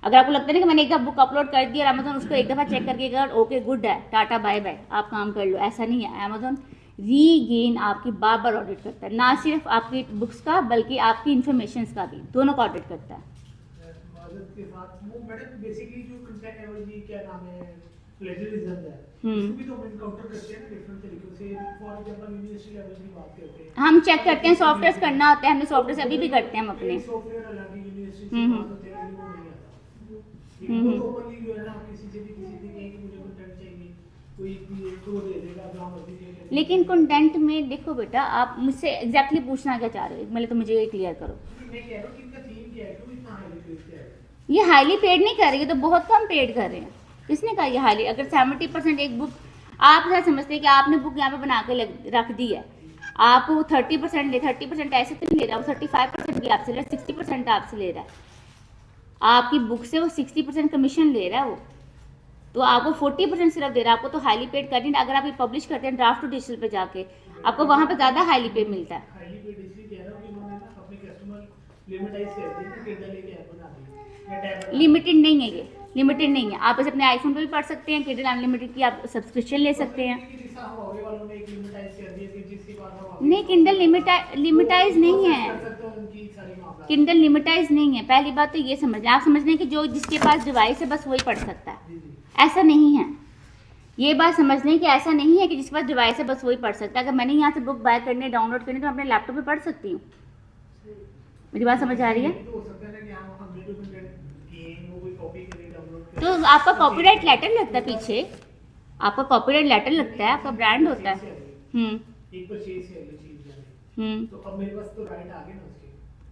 अगर आपको लगता है कि मैंने एक दफ़ा बुक अपलोड कर दी और अमेजोन उसको एक दफ़ा चेक करके अगर ओके गुड है, टाटा बाय बाय, आप काम कर लो, ऐसा नहीं है। अमेजोन रीगेन आपकी बार बार ऑडिट करता है, ना सिर्फ आपकी बुक्स का बल्कि आपकी इन्फॉर्मेशन का भी, दोनों का ऑडिट करता है। माजरत के साथ वो मैडम बेसिकली जो कंटेंट एवरेज क्या नाम है, प्लेजरिज्म है, इसको भी तो हम एनकाउंटर करते हैं ना डिफरेंट तरीकों से। फॉर एग्जांपल यूनिवर्सिटी लेवल की बात करते हैं, हम चेक करते हैं, सॉफ्टवेयर करना होता है, हमने सॉफ्टवेयर अभी भी करते हैं हम अपने। सॉफ्टवेयर अलग ही यूनिवर्सिटी से बात होते हैं, वो नहीं आता। ये तो ओपनली जो है ना, आप किसी से कहें कि मुझे कंटेंट चाहिए, कोई भी तो दे देगा, जहां मर्जी दे देगा। लेकिन कंटेंट में देखो बेटा, आप मुझसे एग्जैक्टली पूछना क्या चाह रहे हो, मतलब तो मुझे ये क्लियर करो। मैं कह रहा हूं कि इनका थीम क्या है, क्यों इतना हाईली पेड किया है? ये हाईली पेड नहीं कर रही है, तो बहुत कम पेड कर रहे हैं। किसने कहा ये हाईली? अगर 70% एक बुक, आप ऐसा समझते हैं कि आपने बुक यहाँ पे बना के रख दी है, आपको वो 30% ले, 30% ऐसे तो नहीं ले रहा, वो 35% भी आपसे ले रहा है, 60% आपसे ले रहा है। आपकी बुक से वो 60% कमीशन ले रहा है वो, तो आपको 40% सिर्फ दे रहा है, आपको तो हाईली पेड करनी है। अगर आप ये पब्लिश करते हैं ड्राफ्ट टू डिजिटल पे जाके, आपको वहाँ पे ज़्यादा हाईली पेड मिलता है। हाईली पेड इसलिए कह रहा हूं कि उन्होंने ना अपने कस्टमर लिमिटाइज कर दिया कि किंडल एक ऐप बना दी या टैब बना लिमिटेड नहीं है, ये लिमिटेड नहीं है। आप इसे अपने आईफोन पे भी पढ़ सकते हैं, किंडल अनलिमिटेड की आप सब्सक्रिप्शन ले सकते हैं। वालों ने एक लिमिटाइज कर दिया कि जिसके बाद हम नहीं, किंडल लिमिटाइज नहीं है, कर सकते हैं उनकी सारी मामला। किंडल लिमिटाइज नहीं है। पहली बात तो ये समझ लें, आप समझ लें कि जो जिसके पास डिवाइस है बस वही पढ़ सकता है, ऐसा नहीं है। ये बात समझ लें कि ऐसा नहीं है कि जिसके पास डिवाइस है बस वही पढ़ सकता है। अगर मैंने यहाँ से बुक बाय करनी, डाउनलोड करनी, तो मैं अपने लैपटॉप पे पढ़ सकती हूँ। मेरी बात समझ आ रही है? तो हो सकता है ना कि हम वीडियो कंटेंट गेम वो कोई कॉपी करें, डाउनलोड करें, तो आपका कॉपीराइट लेटर लगता है पीछे, आपका कॉपीराइट लेटर लगता है, आपका ब्रांड होता है। एक परचेज से अगली चीज जाने, तो अब मेरे पास तो राइट आ गए ना उसके।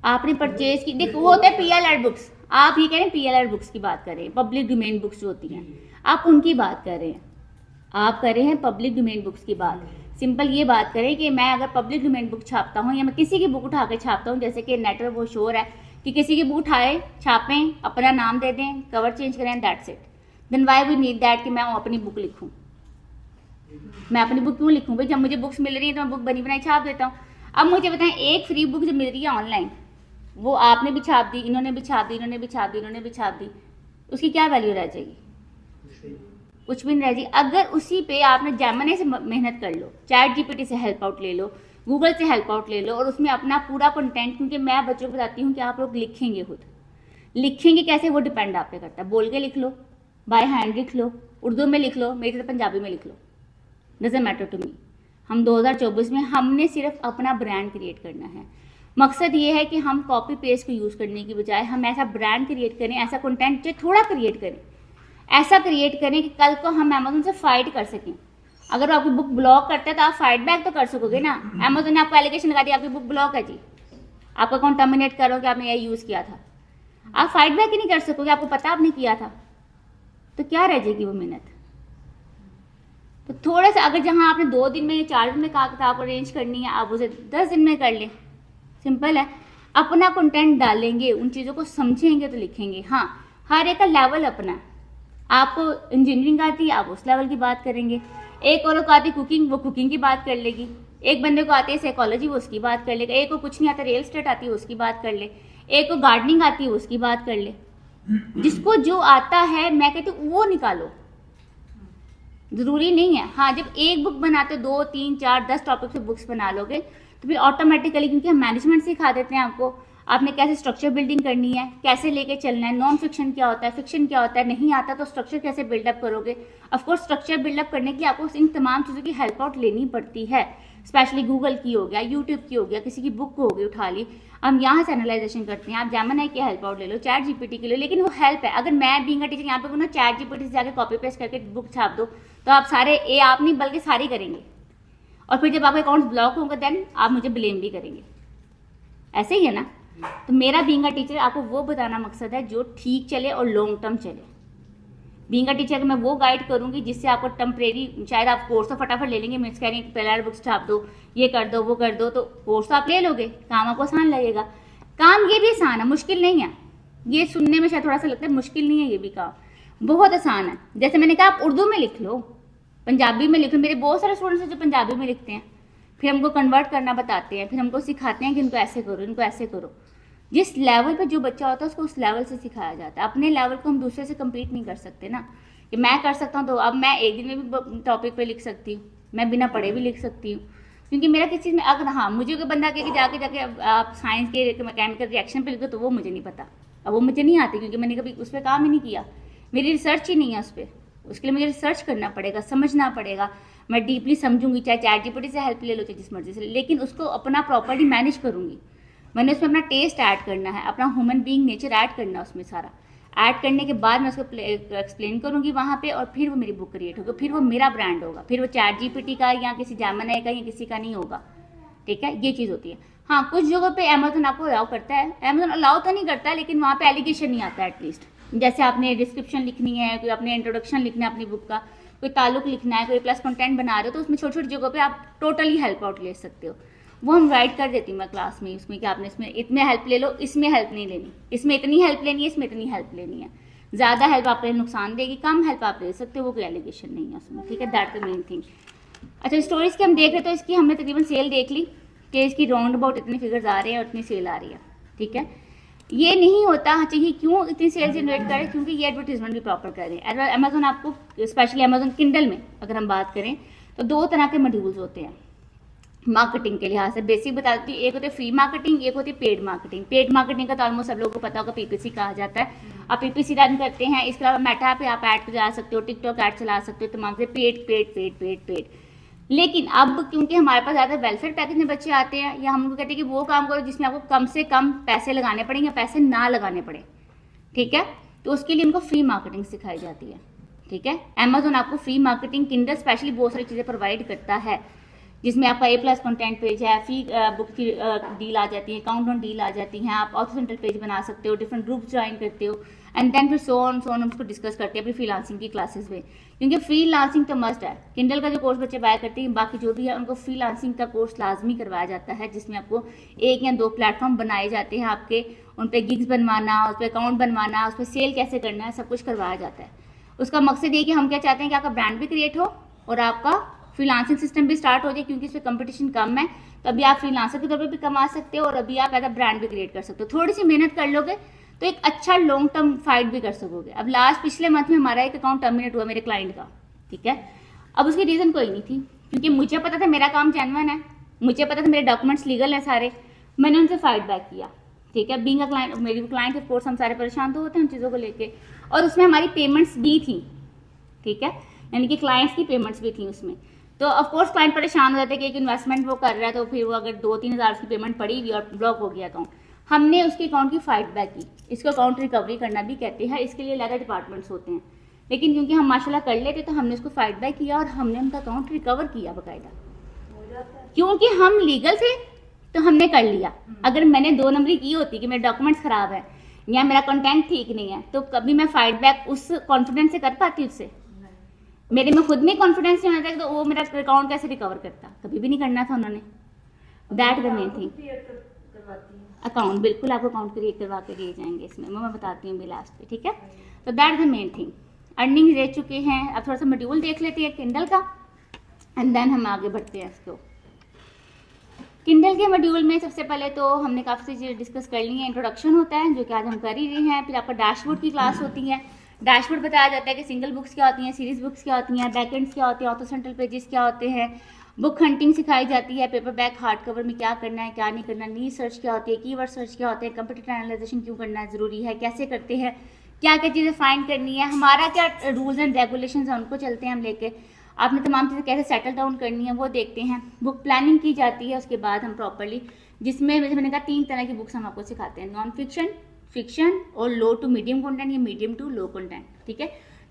आपने परचेज की, देखो वो होता है PLR बुक्स, आप ये कह रहे हैं PLR बुक्स की बात कर रहे हैं, पब्लिक डोमेन बुक्स जो होती हैं, आप उनकी बात कर रहे हैं। आप कर रहे हैं पब्लिक डोमेन बुक्स की बात। सिंपल ये बात करें कि मैं अगर पब्लिक डोमेन बुक छापता हूँ या मैं किसी की बुक उठा के छापता हूँ, जैसे कि नेट पर वो शोर है कि किसी की बुक उठाए, छापें, अपना नाम दे दें, कवर चेंज करें, that's it. Then why we need that कि मैं अपनी बुक लिखूँ? मैं अपनी बुक क्यों लिखूँ भाई? जब मुझे बुक्स मिल रही है तो मैं बुक बनी बनाई छाप देता हूँ। अब मुझे बताएं, एक फ्री बुक जो मिल रही है ऑनलाइन, वो आपने भी छाप दी, इन्होंने भी छाप दी, इन्होंने भी छाप दी, इन्होंने भी छाप दी, उसकी क्या वैल्यू रह जाएगी? कुछ भी नहीं रह जाएगी। अगर उसी पे आपने जेमिनी से मेहनत कर लो, चैट GPT से हेल्प आउट ले लो, गूगल से हेल्प आउट ले लो, और उसमें अपना पूरा कंटेंट, क्योंकि मैं बच्चों को बताती हूँ कि आप लोग लिखेंगे, खुद लिखेंगे कैसे वो डिपेंड आप पे करता है। बोल के लिख लो, बाय हैंड लिख लो, उर्दू में लिख लो, मेरी तरह पंजाबी में लिख लो, डजंट मैटर टू मी। हम 2024 में हमने सिर्फ अपना ब्रांड क्रिएट करना है। मकसद ये है कि हम कॉपी पेस्ट को यूज़ करने की बजाय हम ऐसा ब्रांड क्रिएट करें, ऐसा कंटेंट जो थोड़ा क्रिएट करें, ऐसा क्रिएट करें कि कल को हम अमेजोन से फाइट कर सकें। अगर आपकी बुक ब्लॉक करता है तो आप फाइट बैक तो कर सकोगे ना। अमेजोन ने आपको एलिगेशन लगा दिया आपकी बुक ब्लॉक है जी, आपका अकाउंट टर्मिनेट करो कि आपने यह यूज़ किया था, आप फाइट बैक ही नहीं कर सकोगे, आपको पता आपने किया था, तो क्या रह जाएगी वो मेहनत? तो थोड़ा सा, अगर जहाँ आपने 2 दिन में या 4 दिन में किताब अरेंज करनी है, आप उसे 10 दिन में कर लें, सिंपल है। अपना कंटेंट डालेंगे, उन चीज़ों को समझेंगे तो लिखेंगे। हाँ, हर एक का लेवल अपना है। आपको इंजीनियरिंग आती है, आप उस लेवल की बात करेंगे। एक और को आती है कुकिंग, वो कुकिंग की बात कर लेगी। एक बंदे को आती है साइकोलॉजी, वो उसकी बात कर लेगा। एक को कुछ नहीं आता, रियल एस्टेट आती है, उसकी बात कर ले। एक को गार्डनिंग आती है, उसकी बात कर ले। जिसको जो आता है, मैं कहती हूँ वो निकालो, जरूरी नहीं है। हाँ, जब एक बुक बनाते हो 2, 3, 4, 10 टॉपिक से बुक्स बना लोगे तो फिर ऑटोमेटिकली, क्योंकि हम मैनेजमेंट सिखा देते हैं आपको, आपने कैसे स्ट्रक्चर बिल्डिंग करनी है, कैसे लेके चलना है, नॉन फिक्शन क्या होता है, फिक्शन क्या होता है, नहीं आता तो स्ट्रक्चर कैसे बिल्डअप करोगे। ऑफकोर्स स्ट्रक्चर बिल्डअप करने के लिए आपको इन तमाम चीज़ों की हेल्प आउट लेनी पड़ती है, स्पेशली गूगल की हो गया, यूट्यूब की हो गया, किसी की बुक हो गई उठा ली, हम यहाँ से एनालाइजेशन करते हैं। आप जेमिनी की हेल्प आउट ले लो, चैट जीपीटी के लिए, लेकिन वो हेल्प है। अगर मैं बीइंग अ टीचर यहाँ पे बोलूँ चैट जीपीटी से जाके कॉपी पेस्ट करके बुक छाप दो, तो आप सारे आप नहीं बल्कि सारे करेंगे, और फिर जब आपका अकाउंट ब्लॉक होगा देन आप मुझे ब्लेम भी करेंगे। ऐसे ही है ना। तो मेरा बीइंग अ टीचर आपको वो बताना मकसद है जो ठीक चले और लॉन्ग टर्म चले। बीइंग अ टीचर मैं वो गाइड करूंगी जिससे आपको टेम्परेरी, शायद आप कोर्स तो फटाफट ले लेंगे, मिस कह रही पहले बुक्स छाप दो, ये कर दो, वो कर दो, तो कोर्स तो आप ले लोगे, काम आपको आसान लगेगा। काम ये भी आसान है, मुश्किल नहीं है। ये सुनने में शायद थोड़ा सा लगता है मुश्किल नहीं है, ये भी काम बहुत आसान है। जैसे मैंने कहा, आप उर्दू में लिख लो, पंजाबी में लिख लो। मेरे बहुत सारे स्टूडेंट्स हैं जो पंजाबी में लिखते हैं, फिर हमको कन्वर्ट करना बताते हैं, फिर हमको सिखाते हैं कि इनको ऐसे करो, इनको ऐसे करो। जिस लेवल पे जो बच्चा होता है उसको उस लेवल से सिखाया जाता है। अपने लेवल को हम दूसरे से कम्पीट नहीं कर सकते ना, कि मैं कर सकता हूँ तो अब मैं एक दिन में भी टॉपिक पे लिख सकती हूँ, मैं बिना पढ़े भी लिख सकती हूँ, क्योंकि मेरा किसी चीज़ में अगर हाँ मुझे कोई बंदा कहे कि जाके आप साइंस के मैकेनिकल रिएक्शन पे लिखो, तो वो मुझे नहीं पता, अब वो मुझे नहीं आती, क्योंकि मैंने कभी उस पर काम ही नहीं किया, मेरी रिसर्च ही नहीं है उस पर। उसके लिए मुझे रिसर्च करना पड़ेगा, समझना पड़ेगा, मैं डीपली समझूंगी, चाहे चैट जीपीटी से हेल्प ले लो, चाहे जिस मर्जी से, लेकिन उसको अपना प्रॉपर्ली मैनेज करूंगी। मैंने उसमें अपना टेस्ट ऐड करना है, अपना ह्यूमन बीइंग नेचर ऐड करना है उसमें सारा। ऐड करने के बाद मैं उसको एक्सप्लेन करूंगी वहाँ पे, और फिर वो मेरी बुक क्रिएट होगी, फिर वो मेरा ब्रांड होगा, फिर वो चैट जीपीटी का या किसी जेमिनी का या किसी का नहीं होगा। ठीक है, ये चीज़ होती है। हाँ, कुछ जगहों पे अमेजोन आपको अलाउ करता है, अमेजोन अलाउ तो नहीं करता है, लेकिन वहाँ पे एलिगेशन नहीं आता एटलीस्ट। जैसे आपने डिस्क्रिप्शन लिखनी है, कोई आपने इंट्रोडक्शन लिखना है अपनी बुक का, कोई ताल्लुक लिखना है, कोई प्लस कंटेंट बना रहे हो, तो उसमें छोटी छोटी जगहों पे आप टोटली हेल्प आउट ले सकते हो। वो हम गाइड कर देती हूँ मैं क्लास में, उसमें कि आपने इसमें इतने हेल्प ले लो, इसमें हेल्प नहीं लेनी, इसमें इतनी हेल्प लेनी है, इसमें इतनी हेल्प लेनी है। ज़्यादा हेल्प आपके नुकसान देगी, कम हेल्प आप ले सकते हो, वो कोई एलिगेशन नहीं है उसमें। ठीक है, दैट द मेन थिंग। अच्छा, स्टोरीज़ की हम देख रहे तो इसकी हमने तकरीबन सेल देख ली कि इसकी राउंड अबाउट इतने फिगर्स आ रहे हैं और इतनी सेल आ रही है। ठीक है, ये नहीं होता चाहिए, क्यों इतनी सेल जनरेट करें, क्योंकि ये एडवर्टीजमेंट भी प्रॉपर कर रहे हैं। अमेजोन आपको, स्पेशली अमेजोन किंडल में अगर हम बात करें तो 2 तरह के मॉड्यूल्स होते हैं मार्केटिंग के लिहाज से। बेसिक बताती हूँ, एक होती है फ्री मार्केटिंग, एक होती है पेड मार्केटिंग। पेड मार्केटिंग का तो ऑलमोस्ट सब लोगों को पता होगा, पीपीसी कहा जाता है। आप पीपीसी रन करते हैं, इसके अलावा मेटा पे आप ऐड चला सकते हो, टिकटॉक ऐड चला सकते हो, तमाम से पेड। लेकिन अब क्योंकि हमारे पास ज़्यादा वेलफेयर पैकेज में बच्चे आते हैं, या हम उनको कहते हैं कि वो काम करो जिसमें आपको कम से कम पैसे लगाने पड़ेंगे, पैसे ना लगाने पड़े। ठीक है, तो उसके लिए उनको फ्री मार्केटिंग सिखाई जाती है। ठीक है, अमेजोन आपको फ्री मार्केटिंग किंडल स्पेशली बहुत सारी चीज़ें प्रोवाइड करता है, जिसमें आपका A+ कंटेंट पेज है, फ्री बुक की डील आ जाती है, काउंटडाउन डील आ जाती हैं, आप ऑथर सेंटर पेज बना सकते हो, डिफरेंट ग्रुप्स ज्वाइन करते हो, एंड देन फिर सो ऑन हम उसको डिस्कस करते हैं अपनी फ्रीलांसिंग की क्लासेस में, क्योंकि फ्रीलांसिंग तो मस्ट है। किंडल का जो कोर्स बच्चे बाय करते हैं, बाकी जो भी है उनको फ्रीलांसिंग का कोर्स लाजमी करवाया जाता है, जिसमें आपको 1 या 2 प्लेटफॉर्म बनाए जाते हैं आपके, उन पर गिग्स बनवाना, उस पर अकाउंट बनवाना, उस पर सेल कैसे करना है, सब कुछ करवाया जाता है। उसका मकसद ये कि हम क्या चाहते हैं कि आपका ब्रांड भी क्रिएट हो और आपका फ्रीलांसिंग सिस्टम भी स्टार्ट हो जाए, क्योंकि इसमें कंपटीशन कम है, तो अभी आप फ्रीलांसर के तौर पे भी कमा सकते हो और अभी आप एज ब्रांड भी क्रिएट कर सकते हो। थोड़ी सी मेहनत कर लोगे तो एक अच्छा लॉन्ग टर्म फाइट भी कर सकोगे। अब पिछले मंथ में हमारा एक अकाउंट टर्मिनेट हुआ मेरे क्लाइंट का। ठीक है, अब उसकी रीज़न कोई नहीं थी, क्योंकि मुझे पता था मेरा काम जेन्युइन है, मुझे पता था मेरे डॉक्यूमेंट्स लीगल हैं सारे, मैंने उनसे फाइट बैक किया। ठीक है, बीइंग अ क्लाइंट, मेरी क्लाइंट ऑफ कोर्स हम सारे परेशान तो होते हैं उन चीज़ों को लेके, और उसमें हमारी पेमेंट्स भी थी। ठीक है, यानी कि क्लाइंट्स की पेमेंट्स भी थी उसमें, तो ऑफ कोर्स क्लाइंट परेशान हो जाते हैं कि एक इन्वेस्टमेंट वो कर रहा है, तो फिर वो अगर 2-3 हज़ार की पेमेंट पड़ी हुई और ब्लॉक हो गया अकाउंट, हमने उसके अकाउंट की फाइट बैक की। इसको अकाउंट रिकवरी करना भी कहते हैं, इसके लिए अलग डिपार्टमेंट्स होते हैं, लेकिन क्योंकि हम माशाल्लाह कर लेते तो हमने उसको फाइट बैक किया और हमने उनका अकाउंट रिकवर किया बाकायदा, क्योंकि हम लीगल थे तो हमने कर लिया। अगर मैंने 2 नंबरी की होती कि मेरे डॉक्यूमेंट्स खराब है या मेरा कंटेंट ठीक नहीं है, तो कभी मैं फाइट बैक उस कॉन्फिडेंस से कर पाती उससे? मेरे में खुद में कॉन्फिडेंस नहीं होता तो वो मेरा अकाउंट कैसे रिकवर करता? कभी भी नहीं करना था उन्होंने। That the main thing. Account, बिल्कुल आपको अकाउंट क्रिएट करवा के दिए जाएंगे इसमें, मैं बताती हूँ भी लास्ट पे, ठीक है। तो that is the main thing. Earning दे चुके हैं, अब थोड़ा सा मॉड्यूल देख लेते हैं किंडल का एंड देन हम आगे बढ़ते हैं इसको। किंडल के मॉड्यूल में सबसे पहले तो हमने काफ़ी चीज़ें डिस्कस कर ली हैं। इंट्रोडक्शन होता है जो कि आज हम कर ही रहे हैं, फिर आपका डैशबोर्ड की क्लास होती है। डैशबोर्ड बताया जाता है कि सिंगल बुक्स क्या होती हैं, सीरीज बुक्स क्या होती हैं, बैकएंड्स क्या होते हैं, ऑथर सेंट्रल पेजेस क्या होते हैं, बुक हंटिंग सिखाई जाती है, पेपर बैक हार्ड कवर में क्या करना है क्या नहीं करना, नीड सर्च क्या होती है, कीवर्ड सर्च क्या होते हैं, कंप्यूटर एनालाइजेशन क्यों करना है ज़रूरी है, कैसे करते हैं, क्या क्या चीज़ें फाइंड करनी है, हमारा क्या रूल्स एंड रेगुलेशन है उनको चलते हैं हम लेके, आपने तमाम चीज़ें कैसे सेटल डाउन करनी है वो देखते हैं। बुक प्लानिंग की जाती है उसके बाद हम प्रॉपरली, जिसमें जैसे मैंने कहा 3 तरह की बुक्स हम आपको सिखाते हैं, नॉन फिक्शन, फिक्शन और लो टू मीडियम कंटेंट या मीडियम टू लो कंटेंट, ठीक है।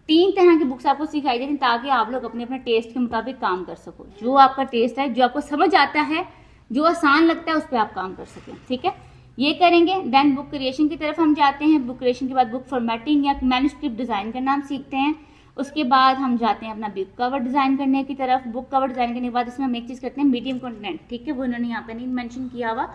3 तरह की बुक्स आपको सिखाई जाती हैं ताकि आप लोग अपने अपने टेस्ट के मुताबिक काम कर सको। जो आपका टेस्ट है, जो आपको समझ आता है, जो आसान लगता है उस पर आप काम कर सकें, ठीक है। ये करेंगे। देन बुक क्रिएशन की तरफ हम जाते हैं। बुक क्रिएशन के बाद बुक फॉर्मेटिंग या मैन्युस्क्रिप्ट डिज़ाइन करना हम सीखते हैं। उसके बाद हम जाते हैं अपना बुक कवर डिज़ाइन करने की तरफ। बुक कवर डिज़ाइन करने के बाद इसमें हम एक चीज़ करते हैं मीडियम कंटेंट, ठीक है, वो उन्होंने यहाँ पे नहीं मेंशन किया हुआ।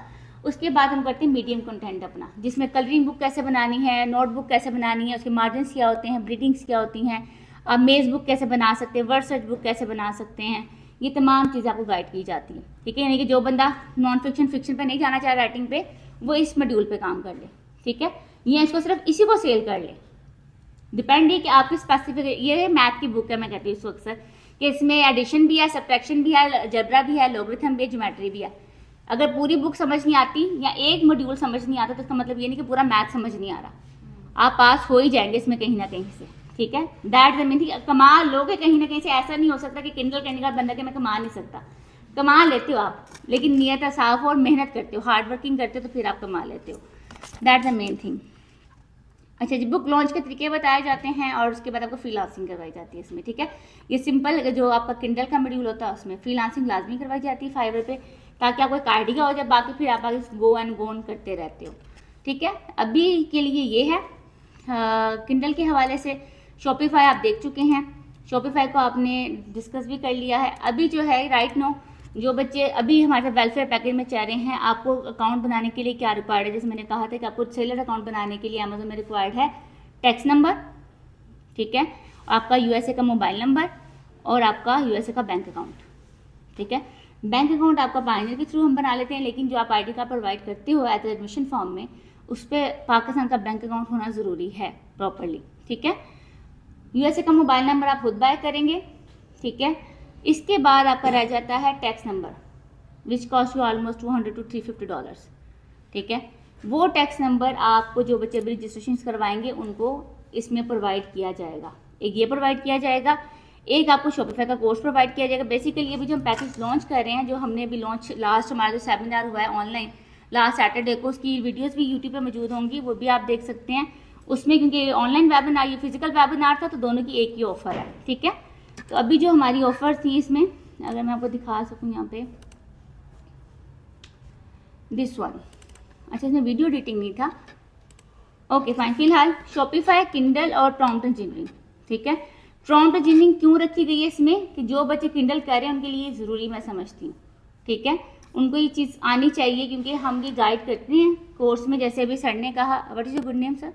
उसके बाद हम करते हैं मीडियम कंटेंट अपना, जिसमें कलरिंग बुक कैसे बनानी है, नोटबुक कैसे बनानी है, उसके मार्जिन्स क्या होते हैं, ब्रीडिंग्स क्या होती हैं, आप मेज़ बुक कैसे बना सकते हैं, वर्ड सर्च बुक कैसे बना सकते हैं, ये तमाम चीज़ें आपको गाइड की जाती है, ठीक है। यानी कि जो बंदा नॉन फिक्शन फिक्शन पे नहीं जाना चाहे राइटिंग पे, वो इस मॉड्यूल पे काम कर ले, ठीक है। ये इसको सिर्फ इसी को सेल कर ले, डिपेंड है कि आपकी स्पेसिफिक। ये मैथ की बुक है, मैं कहती हूँ इसको अक्सर कि इसमें एडिशन भी है, सब्ट्रैक्शन भी है, जबरा भी है, लोगरिथम भी है, ज्योमेट्री भी है। अगर पूरी बुक समझ नहीं आती या एक मॉड्यूल समझ नहीं आता तो इसका मतलब ये नहीं कि पूरा मैथ समझ नहीं आ रहा, आप पास हो ही जाएंगे इसमें कहीं ना कहीं से, ठीक है। दैट द मीन, कमा लोगे कहीं ना कहीं से। ऐसा नहीं हो सकता कि किंडल करने का बंदा के मैं कमा नहीं सकता, कमा लेते हो आप, लेकिन नियत साफ और मेहनत करते हो, हार्ड वर्किंग करते हो तो फिर आप कमा लेते हो। That the main thing. अच्छा जी, बुक लॉन्च के तरीके बताए जाते हैं और उसके बाद आपको फ्रीलांसिंग करवाई जाती है इसमें, ठीक है। ये सिंपल जो आपका किंडल का मॉड्यूल होता है उसमें फ्रीलांसिंग लाजमी करवाई जाती है फाइवर पे, ताकि आपको एक आइडिया हो जाए, बाकी फिर आप आगे गो एंड गोन करते रहते हो, ठीक है। अभी के लिए ये है किंडल के हवाले से। शॉपिफाई आप देख चुके हैं, शॉपिफाई को आपने डिस्कस भी कर लिया है। अभी जो है राइट नो जो बच्चे अभी हमारे वेलफेयर पैकेज में चाह रहे हैं, आपको अकाउंट बनाने के लिए क्या रिक्वायर्ड है, जैसे मैंने कहा था कि आपको सेलर अकाउंट बनाने के लिए अमेजोन में रिक्वायर्ड है टैक्स नंबर, ठीक है, आपका यूएसए का मोबाइल नंबर और आपका यूएसए का बैंक अकाउंट, ठीक है। बैंक अकाउंट आपका पाइनियर के थ्रू हम बना लेते हैं, लेकिन जो आप आईडी कार्ड प्रोवाइड करते हो एज एडमिशन फॉर्म में, उस पर पाकिस्तान का बैंक अकाउंट होना ज़रूरी है प्रॉपरली, ठीक है। यूएसए का मोबाइल नंबर आप खुद बाय करेंगे, ठीक है। इसके बाद आपका रह जाता है tax number which cost you almost $200 to $350, ठीक है। वो टैक्स नंबर आपको जो बच्चे अभी रजिस्ट्रेशन करवाएंगे उनको इसमें प्रोवाइड किया जाएगा। एक ये प्रोवाइड किया जाएगा, एक आपको शॉपिफाई का कोर्स प्रोवाइड किया जाएगा। बेसिकली अभी जो हम पैकेज लॉन्च कर रहे हैं, जो हमने अभी लॉन्च लास्ट हमारा जो सेमिनार हुआ है ऑनलाइन लास्ट सैटरडे को, उसकी वीडियोज़ भी यूट्यूब पर मौजूद होंगी, वो भी आप देख सकते हैं उसमें, क्योंकि ऑनलाइन वेबिनार ये फिजिकल वेबिनार था तो दोनों की एक ही ऑफर है, ठीक है। तो अभी जो हमारी ऑफर थी इसमें, अगर मैं आपको दिखा सकूं यहाँ पे, दिस वन, अच्छा इसमें वीडियो एडिटिंग नहीं था, ओके फाइन। फिलहाल शॉपिफाई, किंडल और प्रॉम्प्ट इंजीनियरिंग, ठीक है। प्रॉम्प्ट इंजीनियरिंग क्यों रखी गई है इसमें कि जो बच्चे किंडल कर रहे हैं उनके लिए ज़रूरी मैं समझती हूँ, ठीक है। उनको ये चीज़ आनी चाहिए क्योंकि हम ये गाइड करते हैं कोर्स में, जैसे अभी सर ने कहा, what is your good name sir?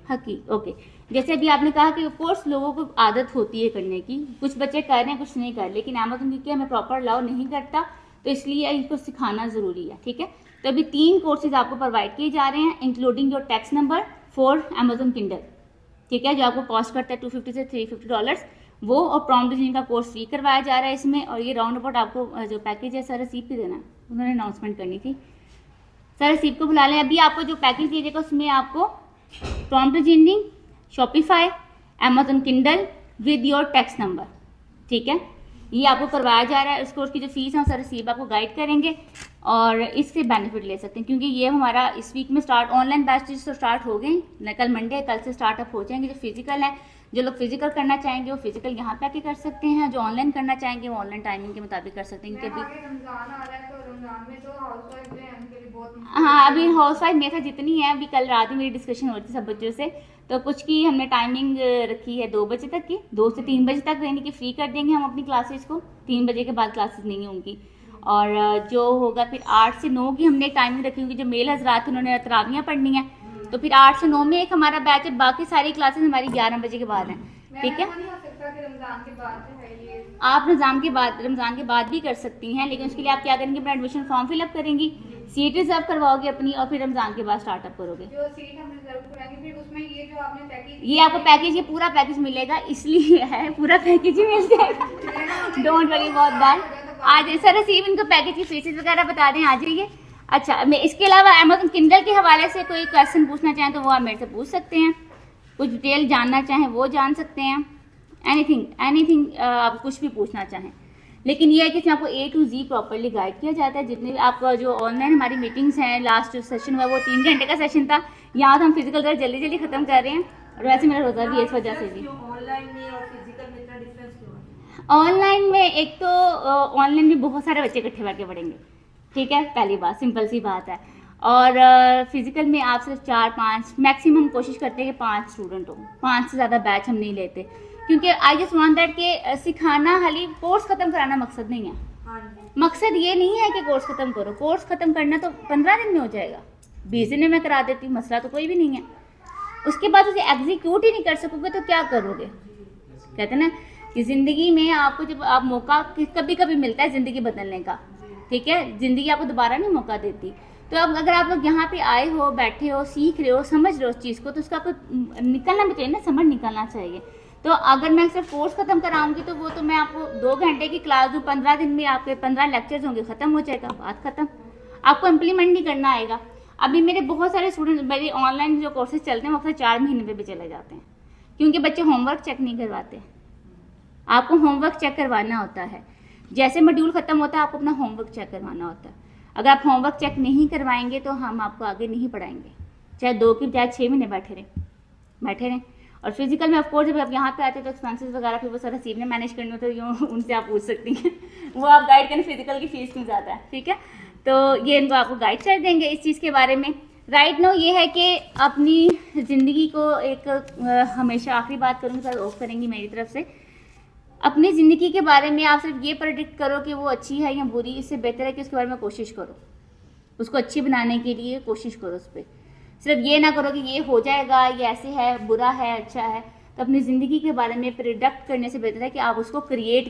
Hockey, okay. जैसे अभी आपने कहा कि कोर्स लोगों को आदत होती है करने की, कुछ बच्चे कर रहे हैं कुछ नहीं कर रहे, लेकिन अमेज़न क्योंकि हमें प्रॉपर अलाउ नहीं करता तो इसलिए इसको सिखाना ज़रूरी है, ठीक है। तो अभी 3 कोर्सेज आपको प्रोवाइड किए जा रहे हैं, including your tax number for Amazon Kindle, ठीक है, जो आपको कॉस्ट करता है $250 से $350 वो, और प्रॉम्प्ट इंजीनियरिंग का कोर्स फ्री करवाया जा रहा है इसमें। और ये राउंड अबाउट आपको जो पैकेज है सर रसीब भी देना, उन्होंने अनाउंसमेंट करनी थी, सर रसीब को बुला लें। अभी आपको जो पैकेज दीजिएगा उसमें आपको prompt engineering, Shopify, Amazon Kindle with your tax number, ठीक है, ये आपको करवाया जा रहा है। उस कोर्स की जो फीस है सर रसीब आपको गाइड करेंगे और इससे बेनिफिट ले सकते हैं, क्योंकि ये हमारा इस वीक में स्टार्ट ऑनलाइन बैचेस तो स्टार्ट हो गए, कल मंडे, कल से स्टार्टअप हो जाएंगे। जो फिजिकल है, जो लोग फिजिकल करना चाहेंगे वो फिजिकल यहाँ पे आके कर सकते हैं, जो ऑनलाइन करना चाहेंगे वो ऑनलाइन टाइमिंग के मुताबिक कर सकते हैं, क्योंकि अभी रमजान आ रहा है तो रमजान में तो हाउसवाइफ जो है उनके लिए बहुत, हाँ अभी हाउस वाइफ मेरे साथ जितनी है, अभी कल रात में मेरी डिस्कशन हो रही थी सब बच्चों से, तो कुछ की हमने टाइमिंग रखी है 2 बजे तक की, 2 से 3 बजे तक, यानी कि फ्री कर देंगे हम अपनी क्लासेस को, 3 बजे के बाद क्लासेस नहीं है उनकी। और जो होगा फिर 8 से 9 की हमने टाइमिंग रखी होगी। जो मेल हजरात उन्होंने तरावियाँ पढ़नी है तो फिर 8 से 9 में एक हमारा बैच है, बाकी सारी क्लासेस हमारी 11 बजे के बाद हैं। ठीक है, नहीं हो सकता कि रमजान के बाद जो है ये आप रमज़ान के बाद भी कर सकती हैं, लेकिन उसके लिए आप क्या करेंगे, अपना एडमिशन फॉर्म फिलअप करेंगी, सीट रिजर्व करवाओगे अपनी और फिर रमज़ान के बाद स्टार्टअप करोगे। जो सीट हम रिजर्व कराएंगे फिर उसमें ये जो आपने पैकेज ये आपको पैकेज, ये पूरा पैकेज मिलेगा, इसलिए है पूरा पैकेज ही मिल जाएगा। Don't worry about that. आज सर रसीब इनको पैकेज की फीसेस वगैरह बता दें, आ जाइए। अच्छा, मैं इसके अलावा अमेज़न किंडल के हवाले से कोई क्वेश्चन पूछना चाहें तो वो आप मेरे से पूछ सकते हैं, कुछ डिटेल जानना चाहें वो जान सकते हैं, एनीथिंग आप कुछ भी पूछना चाहें। लेकिन ये है कि इसमें आपको A to Z properly guide किया जाता है। जितने भी आपका जो ऑनलाइन हमारी मीटिंग्स हैं, लास्ट जो सेशन हुआ वो 3 घंटे का सेशन था, यहाँ तो हम फिजिकल तरह जल्दी ख़त्म कर रहे हैं, और वैसे मेरा रोज़ा भी है इस वजह से भी। ऑनलाइन में और फिजिकल में इतना डिफरेंस क्यों है? ऑनलाइन में एक तो ऑनलाइन में बहुत सारे बच्चे इकट्ठे बैठ के पढ़ेंगे, ठीक है, पहली बात, सिंपल सी बात है। और फिजिकल में आप सिर्फ 4-5 मैक्सिमम कोशिश करते हैं कि 5 स्टूडेंट हो, 5 से ज़्यादा बैच हम नहीं लेते, क्योंकि आई जस्ट वांट दैट के सिखाना, खाली कोर्स ख़त्म कराना मकसद नहीं है। हाँ जी। मकसद ये नहीं है कि कोर्स ख़त्म करो, कोर्स ख़त्म करना तो 15 दिन में हो जाएगा, 20 दिन में मैं करा देती हूँ, मसला तो कोई भी नहीं है। उसके बाद उसे एग्जीक्यूट ही नहीं कर सकोगे तो क्या करोगे। कहते हैं ना कि ज़िंदगी में आपको जब आप मौका कभी कभी मिलता है ज़िंदगी बदलने का, ठीक है, ज़िंदगी आपको दोबारा नहीं मौका देती। तो अब अगर आप लोग यहाँ पे आए हो, बैठे हो, सीख रहे हो, समझ रहे हो उस चीज़ को, तो उसका आपको निकलना भी चाहिए ना, समझ निकलना चाहिए। तो अगर मैं सिर्फ कोर्स ख़त्म कराऊंगी तो वो तो मैं आपको 2 घंटे की क्लास दूँ, 15 दिन में आपके 15 लेक्चर्स होंगे, ख़त्म हो जाएगा, बात ख़त्म, आपको इम्प्लीमेंट नहीं करना आएगा। अभी मेरे बहुत सारे स्टूडेंट, मेरे ऑनलाइन जो कोर्सेज चलते हैं वो अक्सर 4 महीने में भी चले जाते हैं, क्योंकि बच्चे होमवर्क चेक नहीं करवाते। आपको होमवर्क चेक करवाना होता है, जैसे मॉड्यूल ख़त्म होता है आपको अपना होमवर्क चेक करवाना होता है। अगर आप होमवर्क चेक नहीं करवाएंगे तो हम आपको आगे नहीं पढ़ाएंगे, चाहे 2 की चाहे 6 महीने बैठे रहें। और फिजिकल में ऑफकोर्स जब आप यहाँ पे आते हैं तो एक्सपेंसेस वगैरह फिर वो सारा सीव ने मैनेज करने होते हैं, यूँ उनसे आप पूछ सकती हैं वो आप गाइड करें फिजिकल की फ़ीस क्यों ज़्यादा है, ठीक है। तो ये इनको आपको गाइड कर देंगे इस चीज़ के बारे में। राइट नो ये है कि अपनी ज़िंदगी को एक हमेशा आखिरी बात करूँगी, सर ऑफ करेंगी मेरी तरफ से, अपनी ज़िंदगी के बारे में आप सिर्फ ये प्रेडिक्ट करो कि वो अच्छी है या बुरी, इससे बेहतर है कि उसके बारे में कोशिश करो, उसको अच्छी बनाने के लिए कोशिश करो उस पर। सिर्फ ये ना करो कि ये हो जाएगा, ये ऐसे है, बुरा है, अच्छा है। तो अपनी ज़िंदगी के बारे में प्रेडिक्ट करने से बेहतर है कि आप उसको क्रिएट